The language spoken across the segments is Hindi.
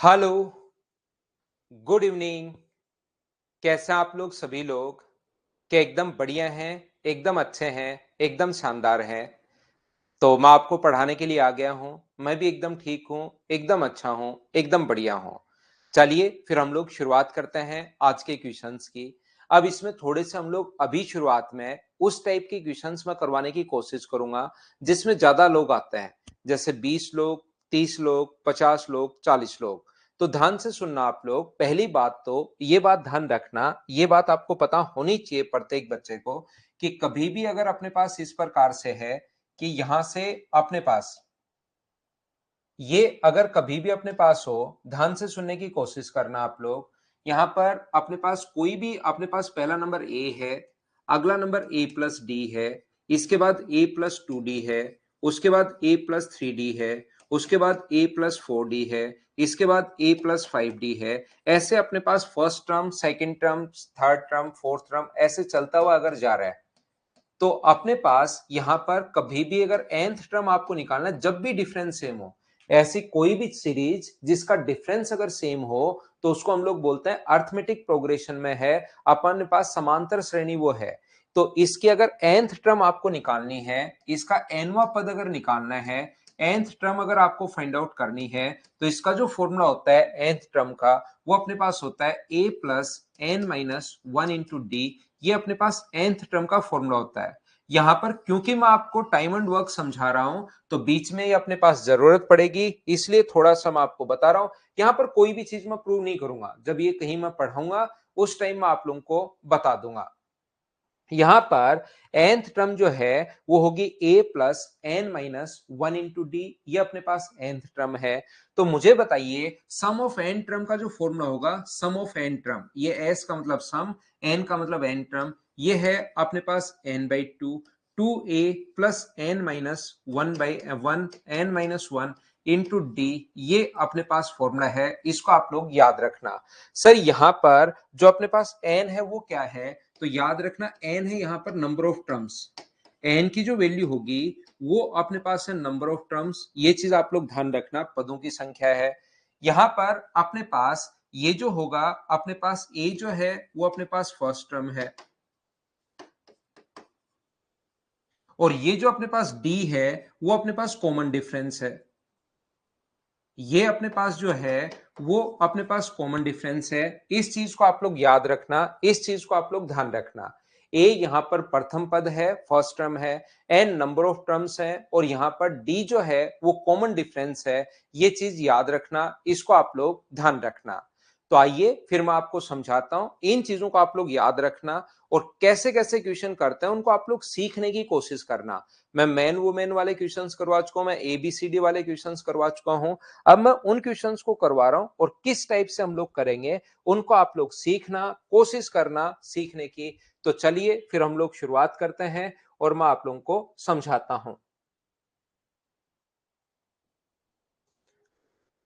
Hello, good evening. कैसे हैं आप लोग सभी लोग? क्या एकदम बढ़िया हैं, एकदम अच्छे हैं, एकदम शानदार हैं? तो मैं आपको पढ़ाने के लिए आ गया हूँ। मैं भी एकदम ठीक हूँ, एकदम अच्छा हूँ, एकदम बढ़िया हूँ। चलिए फिर हम लोग शुरुआत करते हैं आज के क्वेश्चंस की। अब इसमें थोड़े से हम लोग अभी शुरुआत में उस टाइप के क्वेश्चंस में करवाने की कोशिश करूंगा जिसमें ज्यादा लोग आते हैं, जैसे 20 लोग, 30 लोग, 50 लोग, 40 लोग। तो ध्यान से सुनना आप लोग। पहली बात तो ये बात ध्यान रखना, ये बात आपको पता होनी चाहिए प्रत्येक बच्चे को कि कभी भी अगर अपने पास इस प्रकार से है कि यहां से अपने पास ये अगर कभी भी अपने पास हो, ध्यान से सुनने की कोशिश करना आप लोग। यहां पर अपने पास कोई भी अपने पास पहला नंबर ए है, अगला नंबर ए प्लस डी है, इसके बाद ए प्लस टू डी है, उसके बाद ए प्लस थ्री डी है, उसके बाद ए प्लस फोर डी है, इसके बाद ए प्लस फाइव डी है। ऐसे अपने पास first term, second term, third term, fourth term ऐसे चलता हुआ अगर जा रहा है तो अपने पास यहां पर कभी भी अगर nth टर्म आपको निकालना है, जब भी डिफरेंस सेम हो, ऐसी कोई भी सीरीज जिसका डिफरेंस अगर सेम हो तो उसको हम लोग बोलते हैं अर्थमेटिक प्रोग्रेशन में है, अपन पास समांतर श्रेणी वो है। तो इसकी अगर nth टर्म आपको निकालनी है, इसका nवां पद अगर निकालना है, nth टर्म अगर आपको फाइंड आउट करनी है, तो इसका जो फॉर्मूला होता है nth टर्म का, वो अपने पास होता है a plus n minus one into d. ये अपने पास nth टर्म का फॉर्मूला होता है। यहां पर क्योंकि मैं आपको टाइम एंड वर्क समझा रहा हूं तो बीच में ये अपने पास जरूरत पड़ेगी, इसलिए थोड़ा सा मैं आपको बता रहा हूं। यहां पर कोई भी चीज मैं प्रूव नहीं करूंगा, जब ये कहीं मैं पढ़ाऊंगा उस टाइम मैं आप लोगों को बता दूंगा। यहां पर nth टर्म जो है वो होगी a plus n minus one into d. ये अपने पास nth टर्म है। तो मुझे बताइए सम ऑफ n टर्म का जो फॉर्मूला होगा, सम ऑफ n टर्म, ये s का मतलब सम, n का मतलब n टर्म, ये है अपने पास n by two a plus n minus one by one, n minus one into d. ये अपने पास फॉर्मूला है, इसको आप लोग याद रखना। सर यहां पर जो अपने पास n है वो क्या है, तो याद रखना n है यहां पर नंबर ऑफ टर्म्स। n की जो वैल्यू होगी वो अपने पास है नंबर ऑफ टर्म्स। ये चीज आप लोग ध्यान रखना, पदों की संख्या है। यहां पर अपने पास ये जो होगा, अपने पास a जो है वो अपने पास फर्स्ट टर्म है, और ये जो अपने पास d है वो अपने पास कॉमन डिफरेंस है। ये अपने पास जो है वो अपने पास कॉमन डिफरेंस है। इस चीज को आप लोग याद रखना, इस चीज को आप लोग ध्यान रखना। ए यहां पर प्रथम पद है, फर्स्ट टर्म है, एन नंबर ऑफ टर्म्स है, और यहां पर डी जो है वो कॉमन डिफरेंस है। ये चीज याद रखना, इसको आप लोग ध्यान रखना। तो आइए फिर मैं आपको समझाता हूं, इन चीजों को आप लोग याद रखना और कैसे कैसे क्वेश्चन करते हैं उनको आप लोग सीखने की कोशिश करना। मैं मैन वुमेन वाले क्वेश्चंस करवा चुका हूं, मैं एबीसीडी वाले क्वेश्चंस करवा चुका हूं। अब मैं उन क्वेश्चंस को करवा रहा हूं और किस टाइप से हम लोग करेंगे उनको आप लोग सीखना, कोशिश करना सीखने की। तो चलिए फिर हम लोग शुरुआत करते हैं और मैं आप लोगों को समझाता हूं।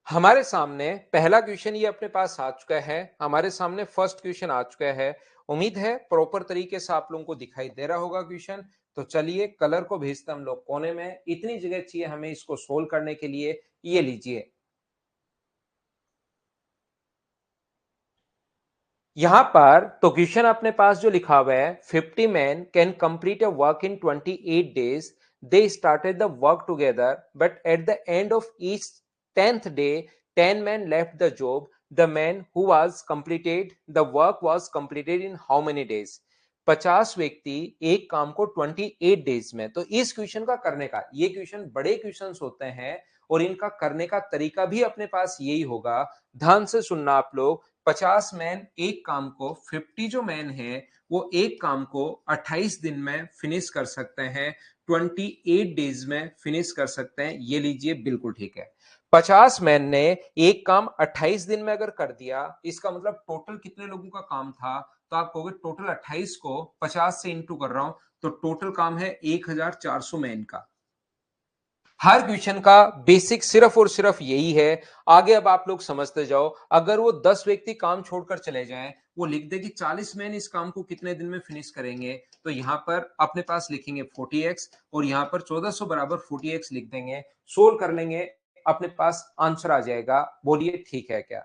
हमारे सामने पहला क्वेश्चन ये अपने पास आ चुका है, हमारे सामने फर्स्ट क्वेश्चन आ चुका है। उम्मीद है प्रॉपर तरीके से आप लोगों को दिखाई दे रहा होगा क्वेश्चन। तो चलिए कलर को भेजते हम लोग कोने में, इतनी जगह चाहिए हमें इसको सोल्व करने के लिए। ये लीजिए, यहां पर तो क्वेश्चन अपने पास जो लिखा हुआ है, 50 man can complete a work in 28 days। They started the work together but at the end of each 10th day 10 man left the job. The man who was completed the work was completed in how many days. 50 व्यक्ति एक काम को 28 डेज में, तो इस क्वेश्चन का करने का, ये क्वेश्चन बड़े क्वेश्चंस होते हैं और इनका करने का तरीका भी अपने पास यही होगा। ध्यान से सुनना आप लोग। 50 मैन एक काम को, 50 जो मैन है वो एक काम को 28 दिन में फिनिश कर सकते हैं, 28 डेज में फिनिश कर सकते हैं। ये लीजिए, बिल्कुल ठीक है। 50 मैन ने एक काम 28 दिन में अगर कर दिया, इसका मतलब टोटल कितने लोगों का काम था, तो आप कहोगे टोटल 28 को 50 से इंटू कर रहा हूं तो टोटल काम है 1400 मैन का। हर क्वेश्चन का बेसिक सिर्फ और सिर्फ यही है। आगे अब आप लोग समझते जाओ। अगर वो 10 व्यक्ति काम छोड़कर चले जाएं, वो लिख दे कि 40 मैन इस काम को कितने दिन में फिनिश करेंगे, तो यहां पर अपने पास लिखेंगे 40x और यहां पर 1400 बराबर 40x लिख देंगे। सोल्व कर लेंगे, अपने पास आंसर आ जाएगा। बोलिए ठीक है क्या?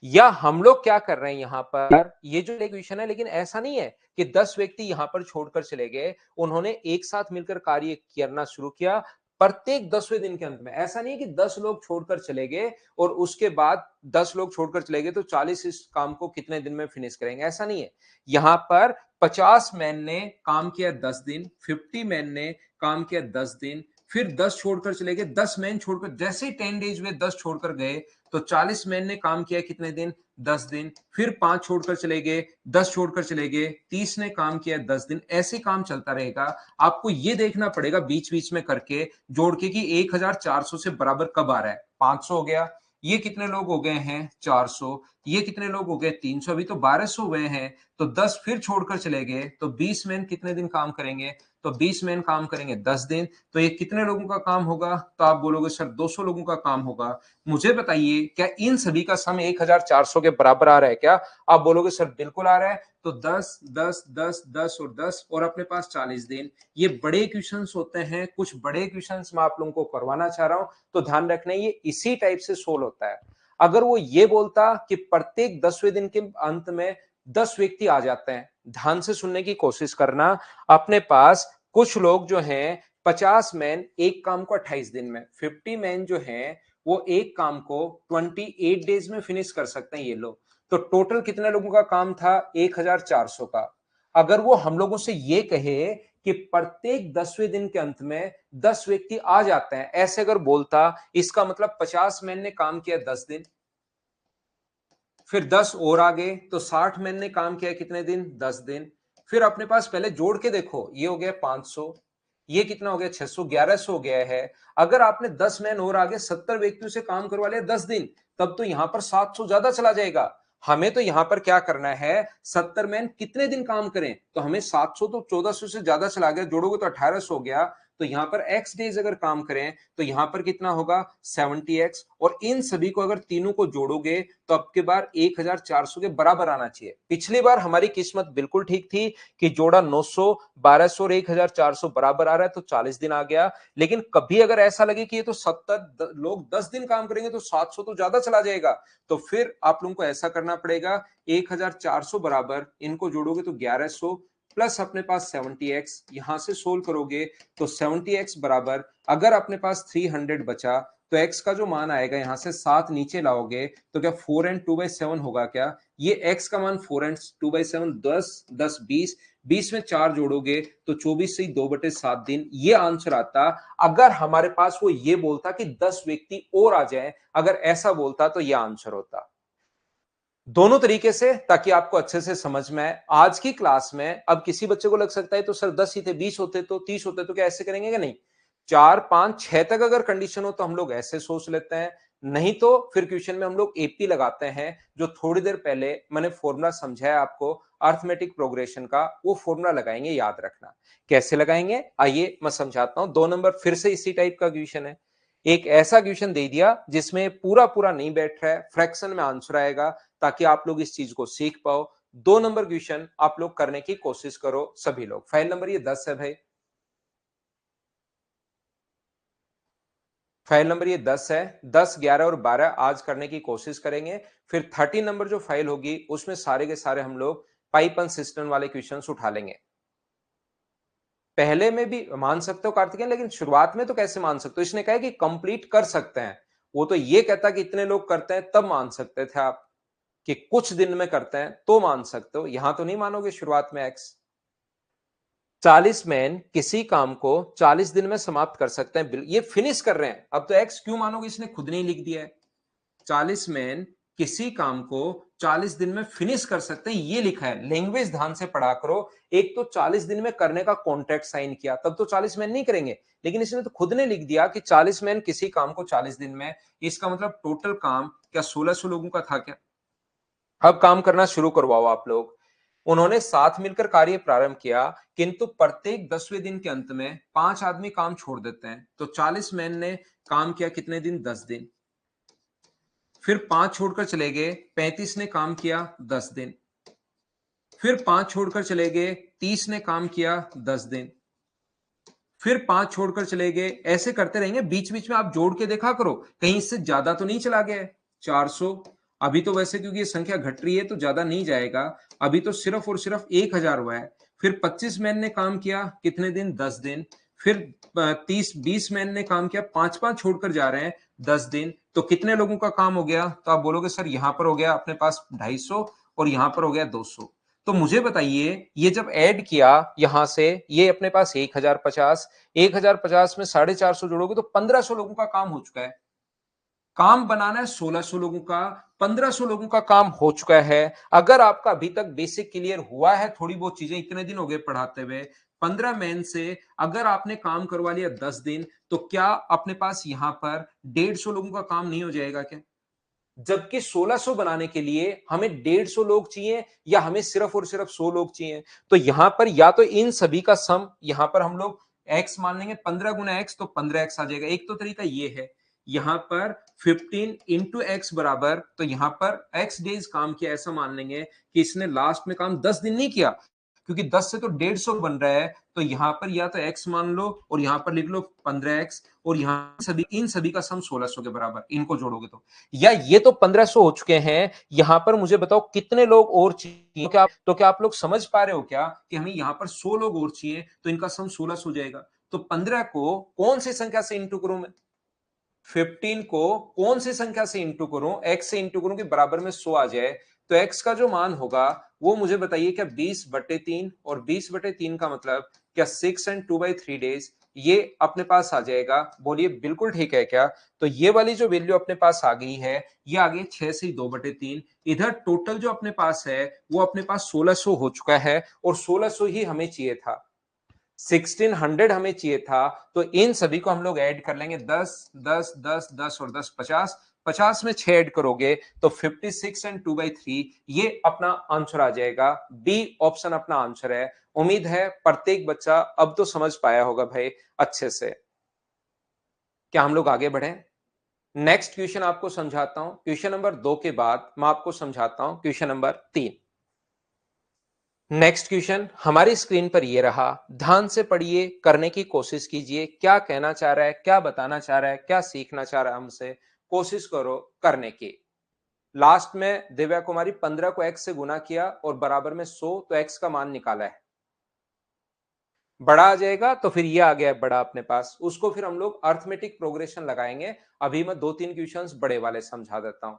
या हम लोग क्या कर रहे हैं यहाँ पर, ये जो इक्वेशन है, लेकिन ऐसा नहीं है कि 10 व्यक्ति यहाँ पर छोड़कर चले गए, उन्होंने एक साथ मिलकर कार्य करना शुरू किया प्रत्येक 10वें दिन के अंत में। ऐसा नहीं है कि 10 लोग छोड़कर चले गए और उसके बाद 10 लोग छोड़कर चले गए तो 40 इस काम को कितने दिन में फिनिश करेंगे, ऐसा नहीं है। यहाँ पर 50 मैन ने काम किया 10 दिन, 50 मैन ने काम किया 10 दिन, फिर 10 छोड़कर चले गए, 10 मैन छोड़कर, जैसे ही 10 डेज में 10 छोड़कर गए तो 40 मैन ने काम किया कितने दिन, 10 दिन, फिर 5 छोड़कर चले गए, 10 छोड़कर चले गए, 30 ने काम किया 10 दिन। ऐसे काम चलता रहेगा। आपको ये देखना पड़ेगा बीच बीच में करके जोड़ के कि 1400 से बराबर कब आ रहा है। 500 हो गया, ये कितने लोग हो गए हैं, 400, ये कितने लोग हो गए, 300, अभी तो 1200 हुए हैं। तो 10 फिर छोड़कर चले गए तो 20 मैन कितने दिन काम करेंगे, तो 20 मैन काम करेंगे 10 दिन। तो ये कितने लोगों का काम होगा, तो आप बोलोगे सर 200 लोगों का काम होगा। मुझे बताइए क्या इन सभी का सम 1400 के बराबर आ रहा है क्या? आप बोलोगे सर बिल्कुल आ रहा है। तो 10 10 10 10 और 10 और अपने पास 40 दिन। ये बड़े क्वेश्चंस होते हैं, कुछ बड़े क्वेश्चंस मैं आप लोगों को करवाना चाह रहा हूं, तो ध्यान रखना ये इसी टाइप से सोल्व होता है। अगर वो ये बोलता कि प्रत्येक 10वें दिन के अंत में 10 व्यक्ति आ जाते हैं, ध्यान से सुनने की कोशिश करना। अपने पास कुछ लोग जो हैं 50 मैन एक काम को 28 दिन में, 50 मैन जो हैं वो एक काम को 28 डेज में फिनिश कर सकते हैं ये लोग। तो टोटल कितने लोगों का काम था, 1400 का। अगर वो हम लोगों से ये कहे कि प्रत्येक 10वें दिन के अंत में 10 व्यक्ति आ जाते हैं, ऐसे अगर बोलता, इसका मतलब 50 मैन ने काम किया 10 दिन, फिर 10 और आ गए तो 60 मैन ने काम किया कितने दिन, 10 दिन। फिर अपने पास पहले जोड़ के देखो, ये हो गया 500, ये कितना हो गया 600, 1100 हो गया है। अगर आपने 10 मैन और आगे 70 व्यक्तियों से काम करवा लिया 10 दिन, तब तो यहां पर 700 ज्यादा चला जाएगा। हमें तो यहां पर क्या करना है, 70 मैन कितने दिन काम करें, तो हमें 700 तो 1400 से ज्यादा चला गया, जोड़ोगे तो 1800 हो गया। तो यहां पर x डेज अगर काम करें तो यहां पर कितना होगा 70x, और इन सभी को अगर तीनों को जोड़ोगे तो अब की बार 1400 के बराबर आना चाहिए। पिछली बार हमारी किस्मत बिल्कुल ठीक थी कि जोड़ा 900, 1200 और 1400 बराबर आ रहा है तो 40 दिन आ गया। लेकिन कभी अगर ऐसा लगे कि ये तो 70 लोग 10 दिन काम करेंगे तो 700 तो ज्यादा चला जाएगा, तो फिर आप लोगों को ऐसा करना पड़ेगा, 1400 बराबर इनको जोड़ोगे तो 1100 प्लस अपने पास 70x, यहां से सोल्व करोगे तो 70x बराबर, अगर अपने पास 300 बचा तो x का जो मान आएगा, यहां से 7 नीचे लाओगे तो क्या 4 एंड 2/7 होगा क्या, ये x का मान 4 एंड 2/7, 10 10 20, 20 में 4 जोड़ोगे तो 24 से 2/7 दिन, ये आंसर आता। अगर हमारे पास वो ये बोलता कि 10 व्यक्ति और आ जाए, अगर ऐसा बोलता तो ये आंसर होता। दोनों तरीके से, ताकि आपको अच्छे से समझ में आए। आज की क्लास में अब किसी बच्चे को लग सकता है तो सर 10 ही थे, 20 होते तो 30 होते तो क्या ऐसे करेंगे? क्या नहीं, 4 5 6 तक अगर कंडीशन हो तो हम लोग ऐसे सोच लेते हैं, नहीं तो फिर क्वेश्चन में हम लोग एपी लगाते हैं, जो थोड़ी देर पहले मैंने फॉर्मूला समझाया आपको अर्थमेटिक प्रोग्रेशन का, वो फॉर्मूला लगाएंगे, याद रखना। कैसे लगाएंगे आइए मैं समझाता हूं। 2 नंबर फिर से इसी टाइप का क्वेश्चन है। एक ऐसा क्वेश्चन दे दिया जिसमें पूरा पूरा नहीं बैठ रहा है, फ्रैक्शन में आंसर आएगा, ताकि आप लोग इस चीज को सीख पाओ। 2 नंबर क्वेश्चन आप लोग करने की कोशिश करो सभी लोग। फाइल नंबर ये 10 है भाई, फाइल नंबर ये 10 है। 10 11 और 12 आज करने की कोशिश करेंगे। फिर 13 नंबर जो फाइल होगी उसमें सारे के सारे हम लोग पाइप एंड सिस्टम वाले क्वेश्चन उठा लेंगे। पहले में भी मान सकते हो कार्तिकेय, लेकिन शुरुआत में तो कैसे मान सकते हो, इसने कहा कि कंप्लीट कर सकते हैं। वो तो ये कहता कि इतने लोग करते हैं तब मान सकते थे आप, कि कुछ दिन में करते हैं तो मान सकते हो, यहां तो नहीं मानोगे शुरुआत में एक्स। 40 मैन किसी काम को 40 दिन में समाप्त कर सकते हैं, ये फिनिश कर रहे हैं, अब तो एक्स क्यों मानोगे, इसने खुद नहीं लिख दिया है। 40 मैन किसी काम को 40 दिन में फिनिश कर सकते हैं, ये लिखा है। लैंग्वेज ध्यान से पढ़ा करो। एक तो 40 दिन में करने का कॉन्ट्रैक्ट साइन किया, तब तो 40 मैन नहीं करेंगे, लेकिन इसने तो खुद ने लिख दिया कि 40 मैन किसी काम को 40 दिन में, इसका मतलब टोटल काम क्या 1600 लोगों का था क्या। अब काम करना शुरू करवाओ आप लोग। उन्होंने साथ मिलकर कार्य प्रारंभ किया, किंतु प्रत्येक 10वें दिन के अंत में 5 आदमी काम छोड़ देते हैं। तो 40 मैन ने काम किया कितने दिन, 10 दिन। फिर 5 छोड़कर चले गए, 35 ने काम किया 10 दिन। फिर 5 छोड़कर चले गए, 30 ने काम किया 10 दिन। फिर 5 छोड़कर चले गए, ऐसे करते रहेंगे। बीच बीच में आप जोड़ के देखा करो, कहीं इससे ज्यादा तो नहीं चला गया है। 400, अभी तो वैसे क्योंकि ये संख्या घट रही है तो ज्यादा नहीं जाएगा, अभी तो सिर्फ और सिर्फ 1000 हुआ है। फिर 25 मैन ने काम किया, कितने दिन? 10 दिन। फिर 20 मैन ने काम किया, 5-5 छोड़कर जा रहे हैं, 10 दिन। तो कितने लोगों का काम हो गया? तो आप बोलोगे सर यहां पर हो गया अपने पास 250 और यहां पर हो गया 200। तो मुझे बताइए, ये जब ऐड किया यहां से, ये अपने पास 1050, 1050 में 450 जोड़ोगे तो 1500 लोगों का काम हो चुका है। काम बनाना है 1600 लोगों का, 1500 लोगों का काम हो चुका है। अगर आपका अभी तक बेसिक क्लियर हुआ है, थोड़ी बहुत चीजें, इतने दिन हो गए पढ़ाते हुए, 15 मैन से अगर आपने काम करवा लिया 10 दिन, तो क्या अपने पास यहां पर 150 लोगों का काम नहीं हो जाएगा क्या? जबकि 1600 बनाने के लिए हमें 150 लोग चाहिए, या हमें सिर्फ और सिर्फ 100 लोग चाहिए। तो यहां पर या तो इन सभी का सम यहां पर हम लोग x मान लेंगे, 15 गुना x तो 15x आ जाएगा। एक तो तरीका ये है, यहां पर 15 इंटू एक्स बराबर, तो यहां पर x डेज काम किया ऐसा मान लेंगे कि इसने लास्ट में काम 10 दिन नहीं किया, क्योंकि 10 से तो 150 बन रहा है। तो यहां पर या तो x मान लो और यहां पर लिख लो 15x, और यहां सभी इन सभी का सम 1600 के बराबर, इनको जोड़ोगे तो, या ये तो 1500 हो चुके हैं। यहां पर मुझे बताओ कितने लोग और चाहिए? क्या आप लोग समझ पा रहे हो क्या कि हमें यहां पर 100 लोग और चाहिए, तो इनका सम 1600 हो जाएगा। तो 15 को कौन सी संख्या से इंटू करूं मैं? 15 को कौन सी संख्या से इंटू करूं? x से इंटू करूं कि बराबर में 100 आ जाए। तो x का जो मान होगा वो मुझे बताइए, क्या 20/3, और 20/3 का मतलब क्या 6 एंड 2/3 डेज, ये अपने पास आ जाएगा। बोलिए बिल्कुल ठीक है क्या? तो ये वाली जो वैल्यू अपने पास आ गई है, ये आ गई 6 से 2/3। इधर टोटल जो अपने पास है वो अपने पास 1600 हो चुका है, और 1600 ही हमें चाहिए था, 1600 हमें चाहिए था। तो इन सभी को हम लोग ऐड कर लेंगे, 10 10 10 10 और 10 50, 50 में 6 ऐड करोगे तो 56 एंड 2/3, ये अपना आंसर आ जाएगा। बी ऑप्शन अपना आंसर है। उम्मीद है प्रत्येक बच्चा अब तो समझ पाया होगा भाई अच्छे से। क्या हम लोग आगे बढ़े? नेक्स्ट क्वेश्चन आपको समझाता हूं। क्वेश्चन नंबर 2 के बाद मैं आपको समझाता हूं क्वेश्चन नंबर 3। नेक्स्ट क्वेश्चन हमारी स्क्रीन पर ये रहा, ध्यान से पढ़िए, करने की कोशिश कीजिए, क्या कहना चाह रहा है, क्या बताना चाह रहा है, क्या सीखना चाह रहा है हमसे, कोशिश करो करने की। लास्ट में दिव्या कुमारी 15 को x से गुना किया और बराबर में 100, तो x का मान निकाला है, बड़ा आ जाएगा, तो फिर ये आ गया है बड़ा अपने पास। उसको फिर हम लोग अर्थमेटिक प्रोग्रेशन लगाएंगे। अभी मैं 2-3 क्वेश्चंस बड़े वाले समझा देता हूं।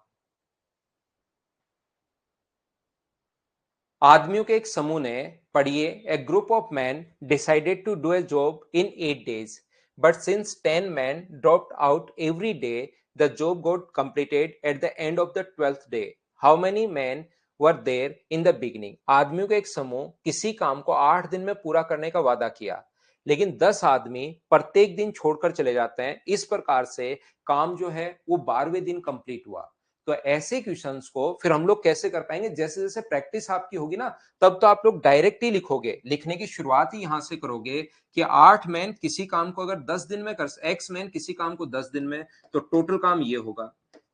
आदमियों के एक समूह ने, पढ़िए, a group of man decided to do a job in 8 days, but since 10 men dropped out every day, the job got completed at the end of the 12th day. How many men were there in the beginning? आदमियों का एक समूह किसी काम को 8 दिन में पूरा करने का वादा किया, लेकिन 10 आदमी प्रत्येक दिन छोड़कर चले जाते हैं। इस प्रकार से काम जो है वो 12वें दिन कंप्लीट हुआ। तो ऐसे क्वेश्चंस को फिर हम लोग कैसे कर पाएंगे? जैसे जैसे प्रैक्टिस आपकी होगी ना, तब तो आप लोग डायरेक्ट ही लिखोगे, लिखने की शुरुआत ही यहां से करोगे कि 8 मैन किसी काम को अगर 10 दिन में कर, एक्स मैन किसी काम को 10 दिन में, तो टोटल काम ये होगा।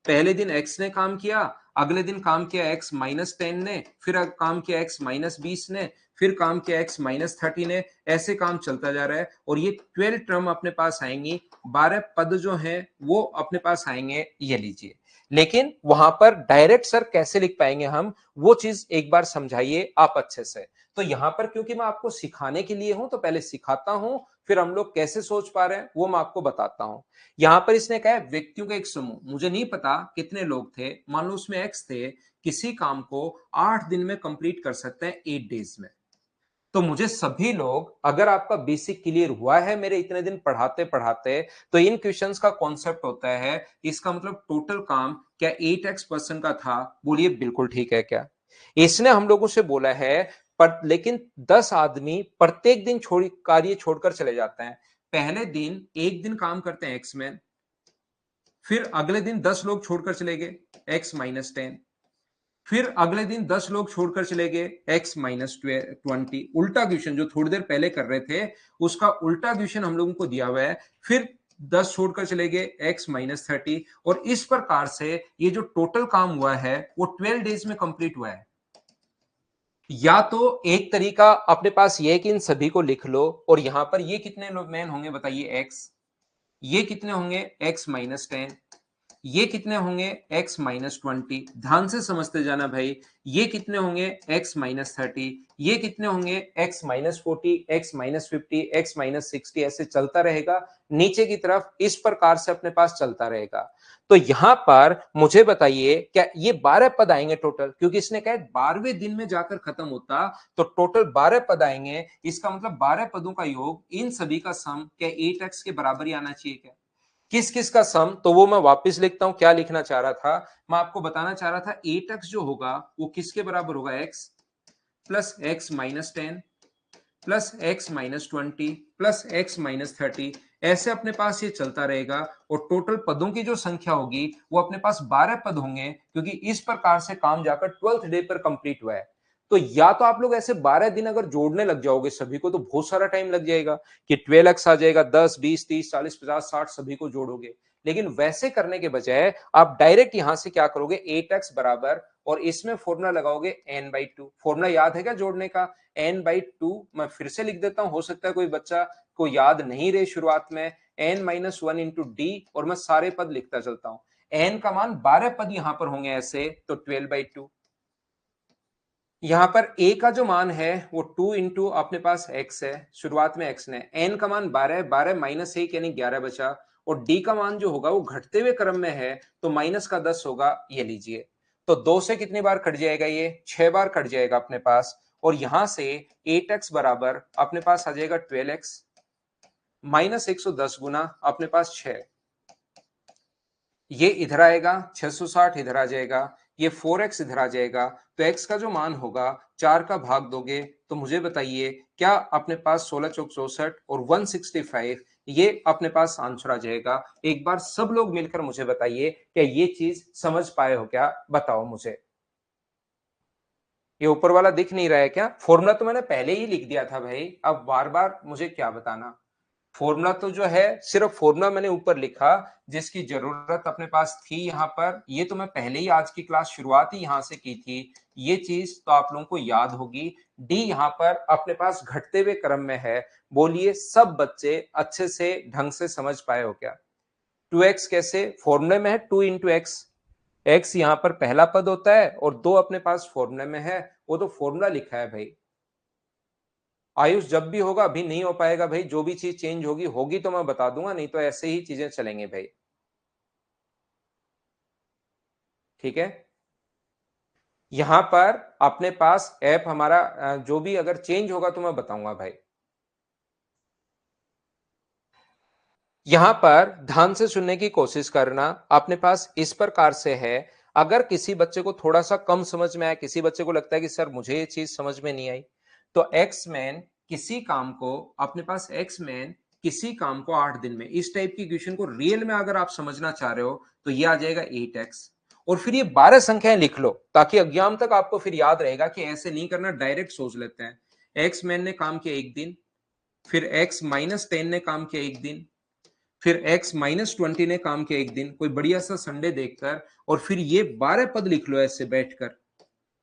पहले दिन एक्स ने काम किया, अगले दिन काम किया एक्स माइनस 10 ने, फिर काम किया एक्स माइनस 20 ने, फिर काम किया एक्स माइनस 30 ने। ऐसे काम चलता जा रहा है, और ये 12 टर्म अपने पास आएंगी, 12 पद जो हैं वो अपने पास आएंगे, ये लीजिए। लेकिन वहां पर डायरेक्ट सर कैसे लिख पाएंगे हम, वो चीज एक बार समझाइए आप अच्छे से। तो यहां पर क्योंकि मैं आपको सिखाने के लिए हूं, तो पहले सिखाता हूं, फिर हम लोग कैसे सोच पा रहे हैं वो मैं आपको बताता हूं। यहां पर इसने कहा है व्यक्तियों का एक समूह, मुझे नहीं पता कितने लोग थे, मान लो उसमें एक्स थे, किसी काम को 8 दिन में कंप्लीट कर सकते हैं 8 डेज में। तो मुझे सभी लोग, अगर आपका बेसिक क्लियर हुआ है मेरे इतने दिन पढ़ाते पढ़ाते, तो इन क्वेश्चंस का कॉन्सेप्ट होता है, इसका मतलब टोटल काम क्या 8x पर्सन का था? बोलिए बिल्कुल ठीक है क्या? इसने हम लोगों से बोला है, पर लेकिन 10 आदमी प्रत्येक दिन कार्य छोड़कर चले जाते हैं। पहले दिन एक दिन काम करते हैं एक्स में, फिर अगले दिन 10 लोग छोड़कर चले गए, एक्स माइनस 10, फिर अगले दिन 10 लोग छोड़कर चले गए, x माइनस 20। उल्टा क्वेश्चन जो थोड़ी देर पहले कर रहे थे, उसका उल्टा क्वेश्चन हम लोगों को दिया हुआ है। फिर 10 छोड़कर चले गए, x माइनस 30, और इस प्रकार से ये जो टोटल काम हुआ है वो 12 डेज में कंप्लीट हुआ है। या तो एक तरीका अपने पास ये है कि इन सभी को लिख लो और यहां पर ये कितने मैन होंगे बताइए x, ये कितने होंगे x माइनस 10, ये कितने होंगे x माइनस 20, ध्यान से समझते जाना भाई, ये कितने होंगे x माइनस 30, ये कितने होंगे x minus 40, x minus 50, x minus 60, ऐसे चलता रहेगा नीचे की तरफ, इस प्रकार से अपने पास चलता रहेगा। तो यहां पर मुझे बताइए क्या ये 12 पद आएंगे टोटल, क्योंकि इसने कहा 12वें दिन में जाकर खत्म होता, तो टोटल 12 पद आएंगे, इसका मतलब 12 पदों का योग इन सभी का सम क्या 8x के बराबर ही आना चाहिए क्या? किस किस का सम, तो वो मैं वापस लिखता हूं, क्या लिखना चाह रहा था, मैं आपको बताना चाह रहा था 8x जो होगा वो किसके बराबर होगा, x plus x minus 10 plus x minus 20 plus x minus 30, ऐसे अपने पास ये चलता रहेगा और टोटल पदों की जो संख्या होगी वो अपने पास 12 पद होंगे, क्योंकि इस प्रकार से काम जाकर 12th डे पर कंप्लीट हुआ है। तो या तो आप लोग ऐसे 12 दिन अगर जोड़ने लग जाओगे सभी को तो बहुत सारा टाइम लग जाएगा कि 12x आ जाएगा, 10 20 30 40 50 60 सभी को जोड़ोगे। लेकिन वैसे करने के बजाय आप डायरेक्ट यहां से क्या करोगे, 8x बराबर और इसमें फॉर्मूला लगाओगे n/2। फॉर्मूला याद है क्या जोड़ने का, n/2। मैं फिर से लिख देता हूं, हो सकता है कोई बच्चा को याद नहीं रहे शुरुआत में, n-1 इंटू डी, और मैं सारे पद लिखता चलता हूं। n का मान 12 पद यहां पर होंगे ऐसे, तो 12/2। यहां पर a का जो मान है वो 2 इंटू अपने पास x है, शुरुआत में x ने, n का मान 12 है, 12 माइनस 1 यानी 11 बचा, और d का मान जो होगा वो घटते हुए क्रम में है तो माइनस का 10 होगा, ये लीजिए। तो 2 से कितनी बार कट जाएगा, ये 6 बार कट जाएगा अपने पास, और यहां से 8x बराबर अपने पास आ जाएगा 12x माइनस 110 गुना अपने पास 6, ये इधर आएगा 660 इधर आ जाएगा, ये 4x इधर आ जाएगा, तो x का जो मान होगा 4 का भाग दोगे तो मुझे बताइए क्या अपने पास 16 चौक 64 और 165, ये अपने पास आंसर आ जाएगा। एक बार सब लोग मिलकर मुझे बताइए क्या ये चीज समझ पाए हो क्या, बताओ मुझे। ये ऊपर वाला दिख नहीं रहा है क्या, फॉर्मूला तो मैंने पहले ही लिख दिया था भाई, अब बार बार मुझे क्या बताना। फॉर्मूला तो जो है सिर्फ फॉर्मूला मैंने ऊपर लिखा, जिसकी जरूरत अपने पास थी यहां पर, ये तो मैं पहले ही आज की क्लास शुरुआत ही यहां से की थी, ये चीज तो आप लोगों को याद होगी। डी यहां पर अपने पास घटते हुए क्रम में है, बोलिए सब बच्चे अच्छे से ढंग से समझ पाए हो क्या। 2x कैसे, फॉर्मूले में है 2 इंटू एक्स, एक्स यहां पर पहला पद होता है और 2 अपने पास फॉर्मूले में है, वो तो फॉर्मूला लिखा है भाई। आयुष जब भी होगा, अभी नहीं हो पाएगा भाई, जो भी चीज चेंज होगी होगी तो मैं बता दूंगा, नहीं तो ऐसे ही चीजें चलेंगे भाई, ठीक है। यहां पर अपने पास ऐप हमारा जो भी अगर चेंज होगा तो मैं बताऊंगा भाई। यहां पर ध्यान से सुनने की कोशिश करना, अपने पास इस प्रकार से है, अगर किसी बच्चे को थोड़ा सा कम समझ में आया, किसी बच्चे को लगता है कि सर मुझे ये चीज समझ में नहीं आई, तो एक्स मैन किसी काम को, अपने पास एक्स मैन किसी काम को 8 दिन में, इस टाइप की क्वेश्चन को रियल में अगर आप समझना चाह रहे हो तो ये आ जाएगा 8x, और फिर ये 12 संख्याएं लिख लो ताकि एग्जाम तक आपको फिर याद रहेगा कि ऐसे नहीं करना, डायरेक्ट सोच लेते हैं। एक्स मैन ने काम किया 1 दिन, फिर एक्स माइनस 10 ने काम किया 1 दिन, फिर x माइनस 20 ने काम किया 1 दिन, कोई बढ़िया सा संडे देखकर, और फिर ये 12 पद लिख लो ऐसे बैठकर।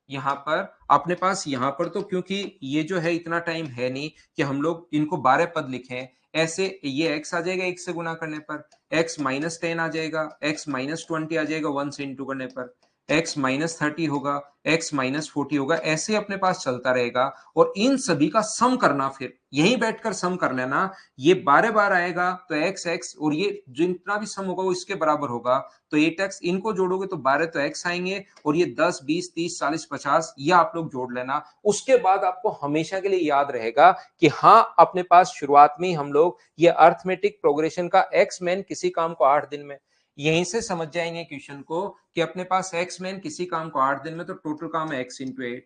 यहां पर अपने पास, यहां पर तो क्योंकि ये जो है इतना टाइम है नहीं कि हम लोग इनको 12 पद लिखें, ऐसे ये x आ जाएगा 1 से गुना करने पर, x माइनस 10 आ जाएगा, x माइनस 20 आ जाएगा 1 से इंटू करने पर, x माइनस 30 होगा, x माइनस 40 होगा, ऐसे अपने पास चलता रहेगा, और इन सभी का सम करना, फिर यहीं बैठकर सम कर लेना, ये 12 बार आएगा तो x और ये जितना भी सम होगा वो इसके बराबर होगा, तो 8x, इनको जोड़ोगे तो 12 तो x आएंगे, और ये 10 20 30 40 50 ये आप लोग जोड़ लेना। उसके बाद आपको हमेशा के लिए याद रहेगा कि हाँ अपने पास शुरुआत में ही हम लोग ये अर्थमेटिक प्रोग्रेशन का एक्स मैन किसी काम को 8 दिन में, यहीं से समझ जाएंगे क्वेश्चन को कि अपने पास एक्स मैन किसी काम को 8 दिन में, तो टोटल काम है x इंटू 8।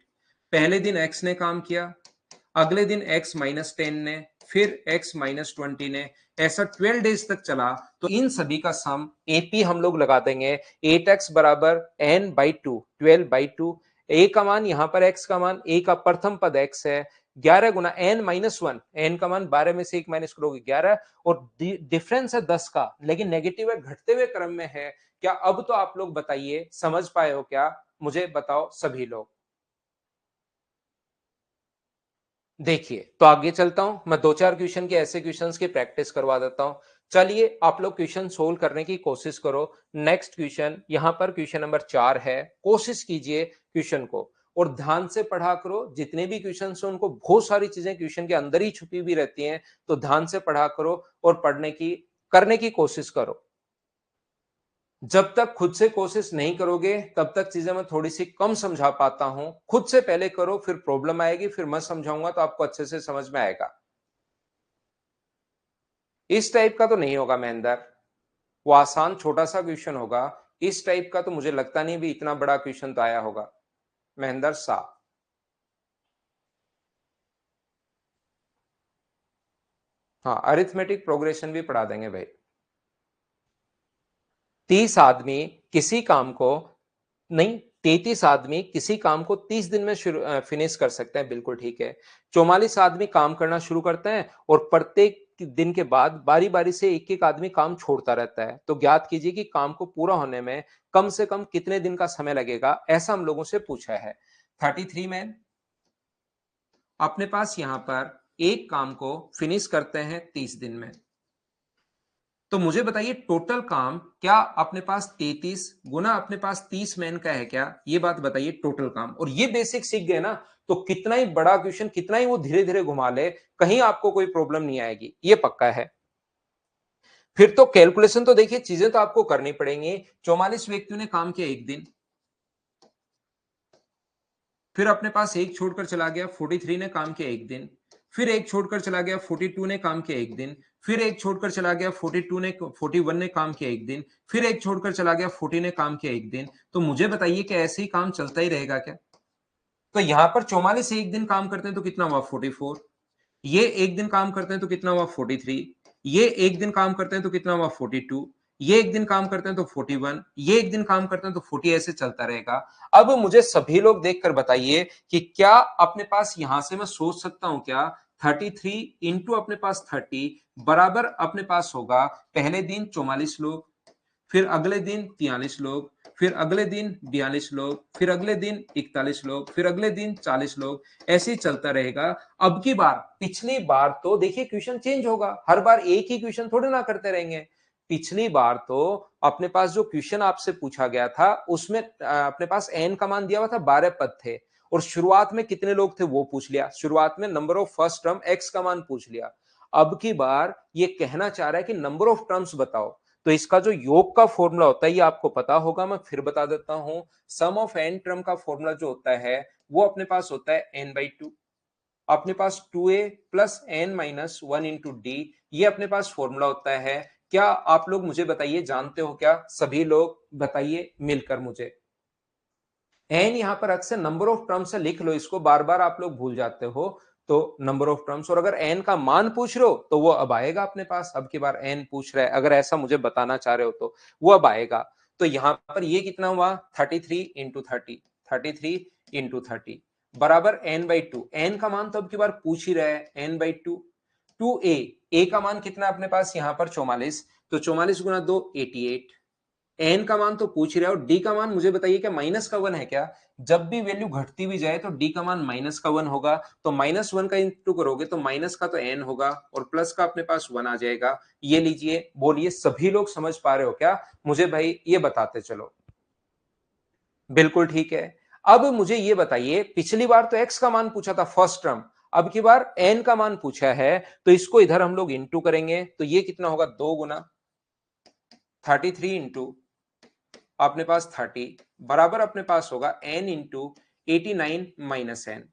पहले दिन x ने काम किया, अगले दिन x माइनस 10 ने, फिर x माइनस 20 ने, ऐसा 12 डेज तक चला, तो इन सभी का सम एपी हम लोग लगा देंगे, 8x बराबर n/2, 12/2, a का मान यहां पर x का मान, a का प्रथम पद x है, 11 गुना n-1, n का मान 12 में से 1 माइनस करोगे 11, और डिफरेंस है 10 का, लेकिन नेगेटिव है, घटते हुए क्रम में है। क्या अब तो आप लोग बताइए समझ पाए हो क्या, मुझे बताओ सभी लोग। देखिए, तो आगे चलता हूं, मैं 2-4 क्वेश्चन के ऐसे क्वेश्चंस की प्रैक्टिस करवा देता हूं। चलिए आप लोग क्वेश्चन सोल्व करने की कोशिश करो। नेक्स्ट क्वेश्चन, यहां पर क्वेश्चन नंबर 4 है। कोशिश कीजिए क्वेश्चन को और ध्यान से पढ़ा करो। जितने भी क्वेश्चन हैं उनको बहुत सारी चीजें क्वेश्चन के अंदर ही छुपी हुई रहती हैं, तो ध्यान से पढ़ा करो और पढ़ने की करने की कोशिश करो। जब तक खुद से कोशिश नहीं करोगे तब तक चीजें मैं थोड़ी सी कम समझा पाता हूं। खुद से पहले करो, फिर प्रॉब्लम आएगी, फिर मैं समझाऊंगा तो आपको अच्छे से समझ में आएगा। इस टाइप का तो नहीं होगा महेंद्र, वो आसान छोटा सा क्वेश्चन होगा। इस टाइप का तो मुझे लगता नहीं भी इतना बड़ा क्वेश्चन तो आया होगा महेंद्र साहब। हाँ, अरिथमेटिक प्रोग्रेशन भी पढ़ा देंगे भाई। 30 आदमी किसी काम को नहीं 33 आदमी किसी काम को 30 दिन में फिनिश कर सकते हैं, बिल्कुल ठीक है। 44 आदमी काम करना शुरू करते हैं और प्रत्येक दिन के बाद बारी बारी से एक एक आदमी काम छोड़ता रहता है। तो ज्ञात कीजिए कि काम को पूरा होने में कम से कम कितने दिन का समय लगेगा, ऐसा हम लोगों से पूछा है। 33 में अपने पास यहां पर एक काम को फिनिश करते हैं 30 दिन में। तो मुझे बताइए टोटल काम क्या अपने पास 33 गुना अपने पास 30 मैन का है क्या, ये बात बताइए टोटल काम। और ये बेसिक सीख गए ना, तो कितना ही बड़ा क्वेश्चन कितना ही वो धीरे धीरे घुमा ले, कहीं आपको कोई प्रॉब्लम नहीं आएगी, ये पक्का है। फिर तो कैलकुलेशन तो देखिए, चीजें तो आपको करनी पड़ेंगी। 44 व्यक्तियों ने काम किया एक दिन, फिर अपने पास एक छोड़कर चला गया 43 ने काम किया एक दिन, फिर एक छोड़कर चला गया 42 ने काम किया एक दिन, फिर एक छोड़कर चला गया 41 ने काम किया एक दिन, फिर एक छोड़कर चला गया 40 ने काम किया एक दिन। तो मुझे बताइए कि ऐसे ही काम चलता ही रहेगा क्या? तो यहां पर 44 एक दिन काम करते हैं तो कितना हुआ 44, ये एक दिन काम करते हैं तो कितना हुआ 43, ये एक दिन काम करते हैं तो कितना हुआ 42, ये एक दिन काम करते हैं तो 41, ये एक दिन काम करते हैं तो 40, ऐसे चलता रहेगा। अब मुझे सभी लोग देखकर बताइए कि क्या अपने पास यहां से मैं सोच सकता हूं क्या 33 इंटू अपने पास 30 बराबर अपने पास होगा पहले दिन 44 लोग, फिर अगले दिन 43 लोग, फिर अगले दिन 42 लोग, फिर अगले दिन 41 लोग, फिर अगले दिन 40 लोग, ऐसे ही चलता रहेगा। अब की बार पिछली बार तो देखिए क्वेश्चन चेंज होगा, हर बार एक ही क्वेश्चन थोड़े ना करते रहेंगे। पिछली बार तो अपने पास जो क्वेश्चन आपसे पूछा गया था उसमें अपने पास एन का मान दिया हुआ था, 12 पद थे और शुरुआत में कितने लोग थे वो पूछ लिया। शुरुआत में number of first term x का मान पूछ लिया। अब की बार ये कहना चाह रहा है कि नंबर ऑफ टर्म्स बताओ। तो इसका जो योग का फॉर्मूला होता है ये आपको पता होगा, मैं फिर बता देता हूं। सम ऑफ एन टर्म का फॉर्मूला जो होता है वो अपने पास होता है एन बाई टू, अपने पास 2a plus n minus one into d, ये अपने पास फॉर्मूला होता है। क्या आप लोग मुझे बताइए, जानते हो क्या? सभी लोग बताइए मिलकर मुझे। एन यहां पर अक्सर नंबर ऑफ टर्म्स से लिख लो, इसको बार बार आप लोग भूल जाते हो। तो नंबर ऑफ टर्म्स, और अगर एन का मान पूछ रहे हो तो वो अब आएगा अपने पास। अब की बार एन पूछ रहा है, अगर ऐसा मुझे बताना चाह रहे हो तो वो अब आएगा। तो यहां पर ये कितना हुआ 33 इंटू 30, 33 इंटू 30 बराबर एन बाई टू। एन का मान तो अब की बार पूछ ही रहा है, एन बाई टू। टू ए का मान कितना अपने पास यहां पर 44, तो 44 गुना 2 88। एन का मान तो पूछ ही रहा है और डी का मान मुझे बताइए क्या माइनस का वन है क्या? जब भी वैल्यू घटती भी जाए तो डी का मान माइनस का वन होगा, तो माइनस वन का इंटू करोगे तो माइनस का तो एन होगा और प्लस का अपने पास वन आ जाएगा। ये लीजिए, बोलिए सभी लोग समझ पा रहे हो क्या? मुझे भाई ये बताते चलो। बिल्कुल ठीक है। अब मुझे ये बताइए, पिछली बार तो एक्स का मान पूछा था फर्स्ट टर्म, अब की बार एन का मान पूछा है, तो इसको इधर हम लोग इंटू करेंगे तो ये कितना होगा 2 गुना 33 इंटू अपने पास 30 बराबर अपने पास होगा n इंटू 89 माइनस एन।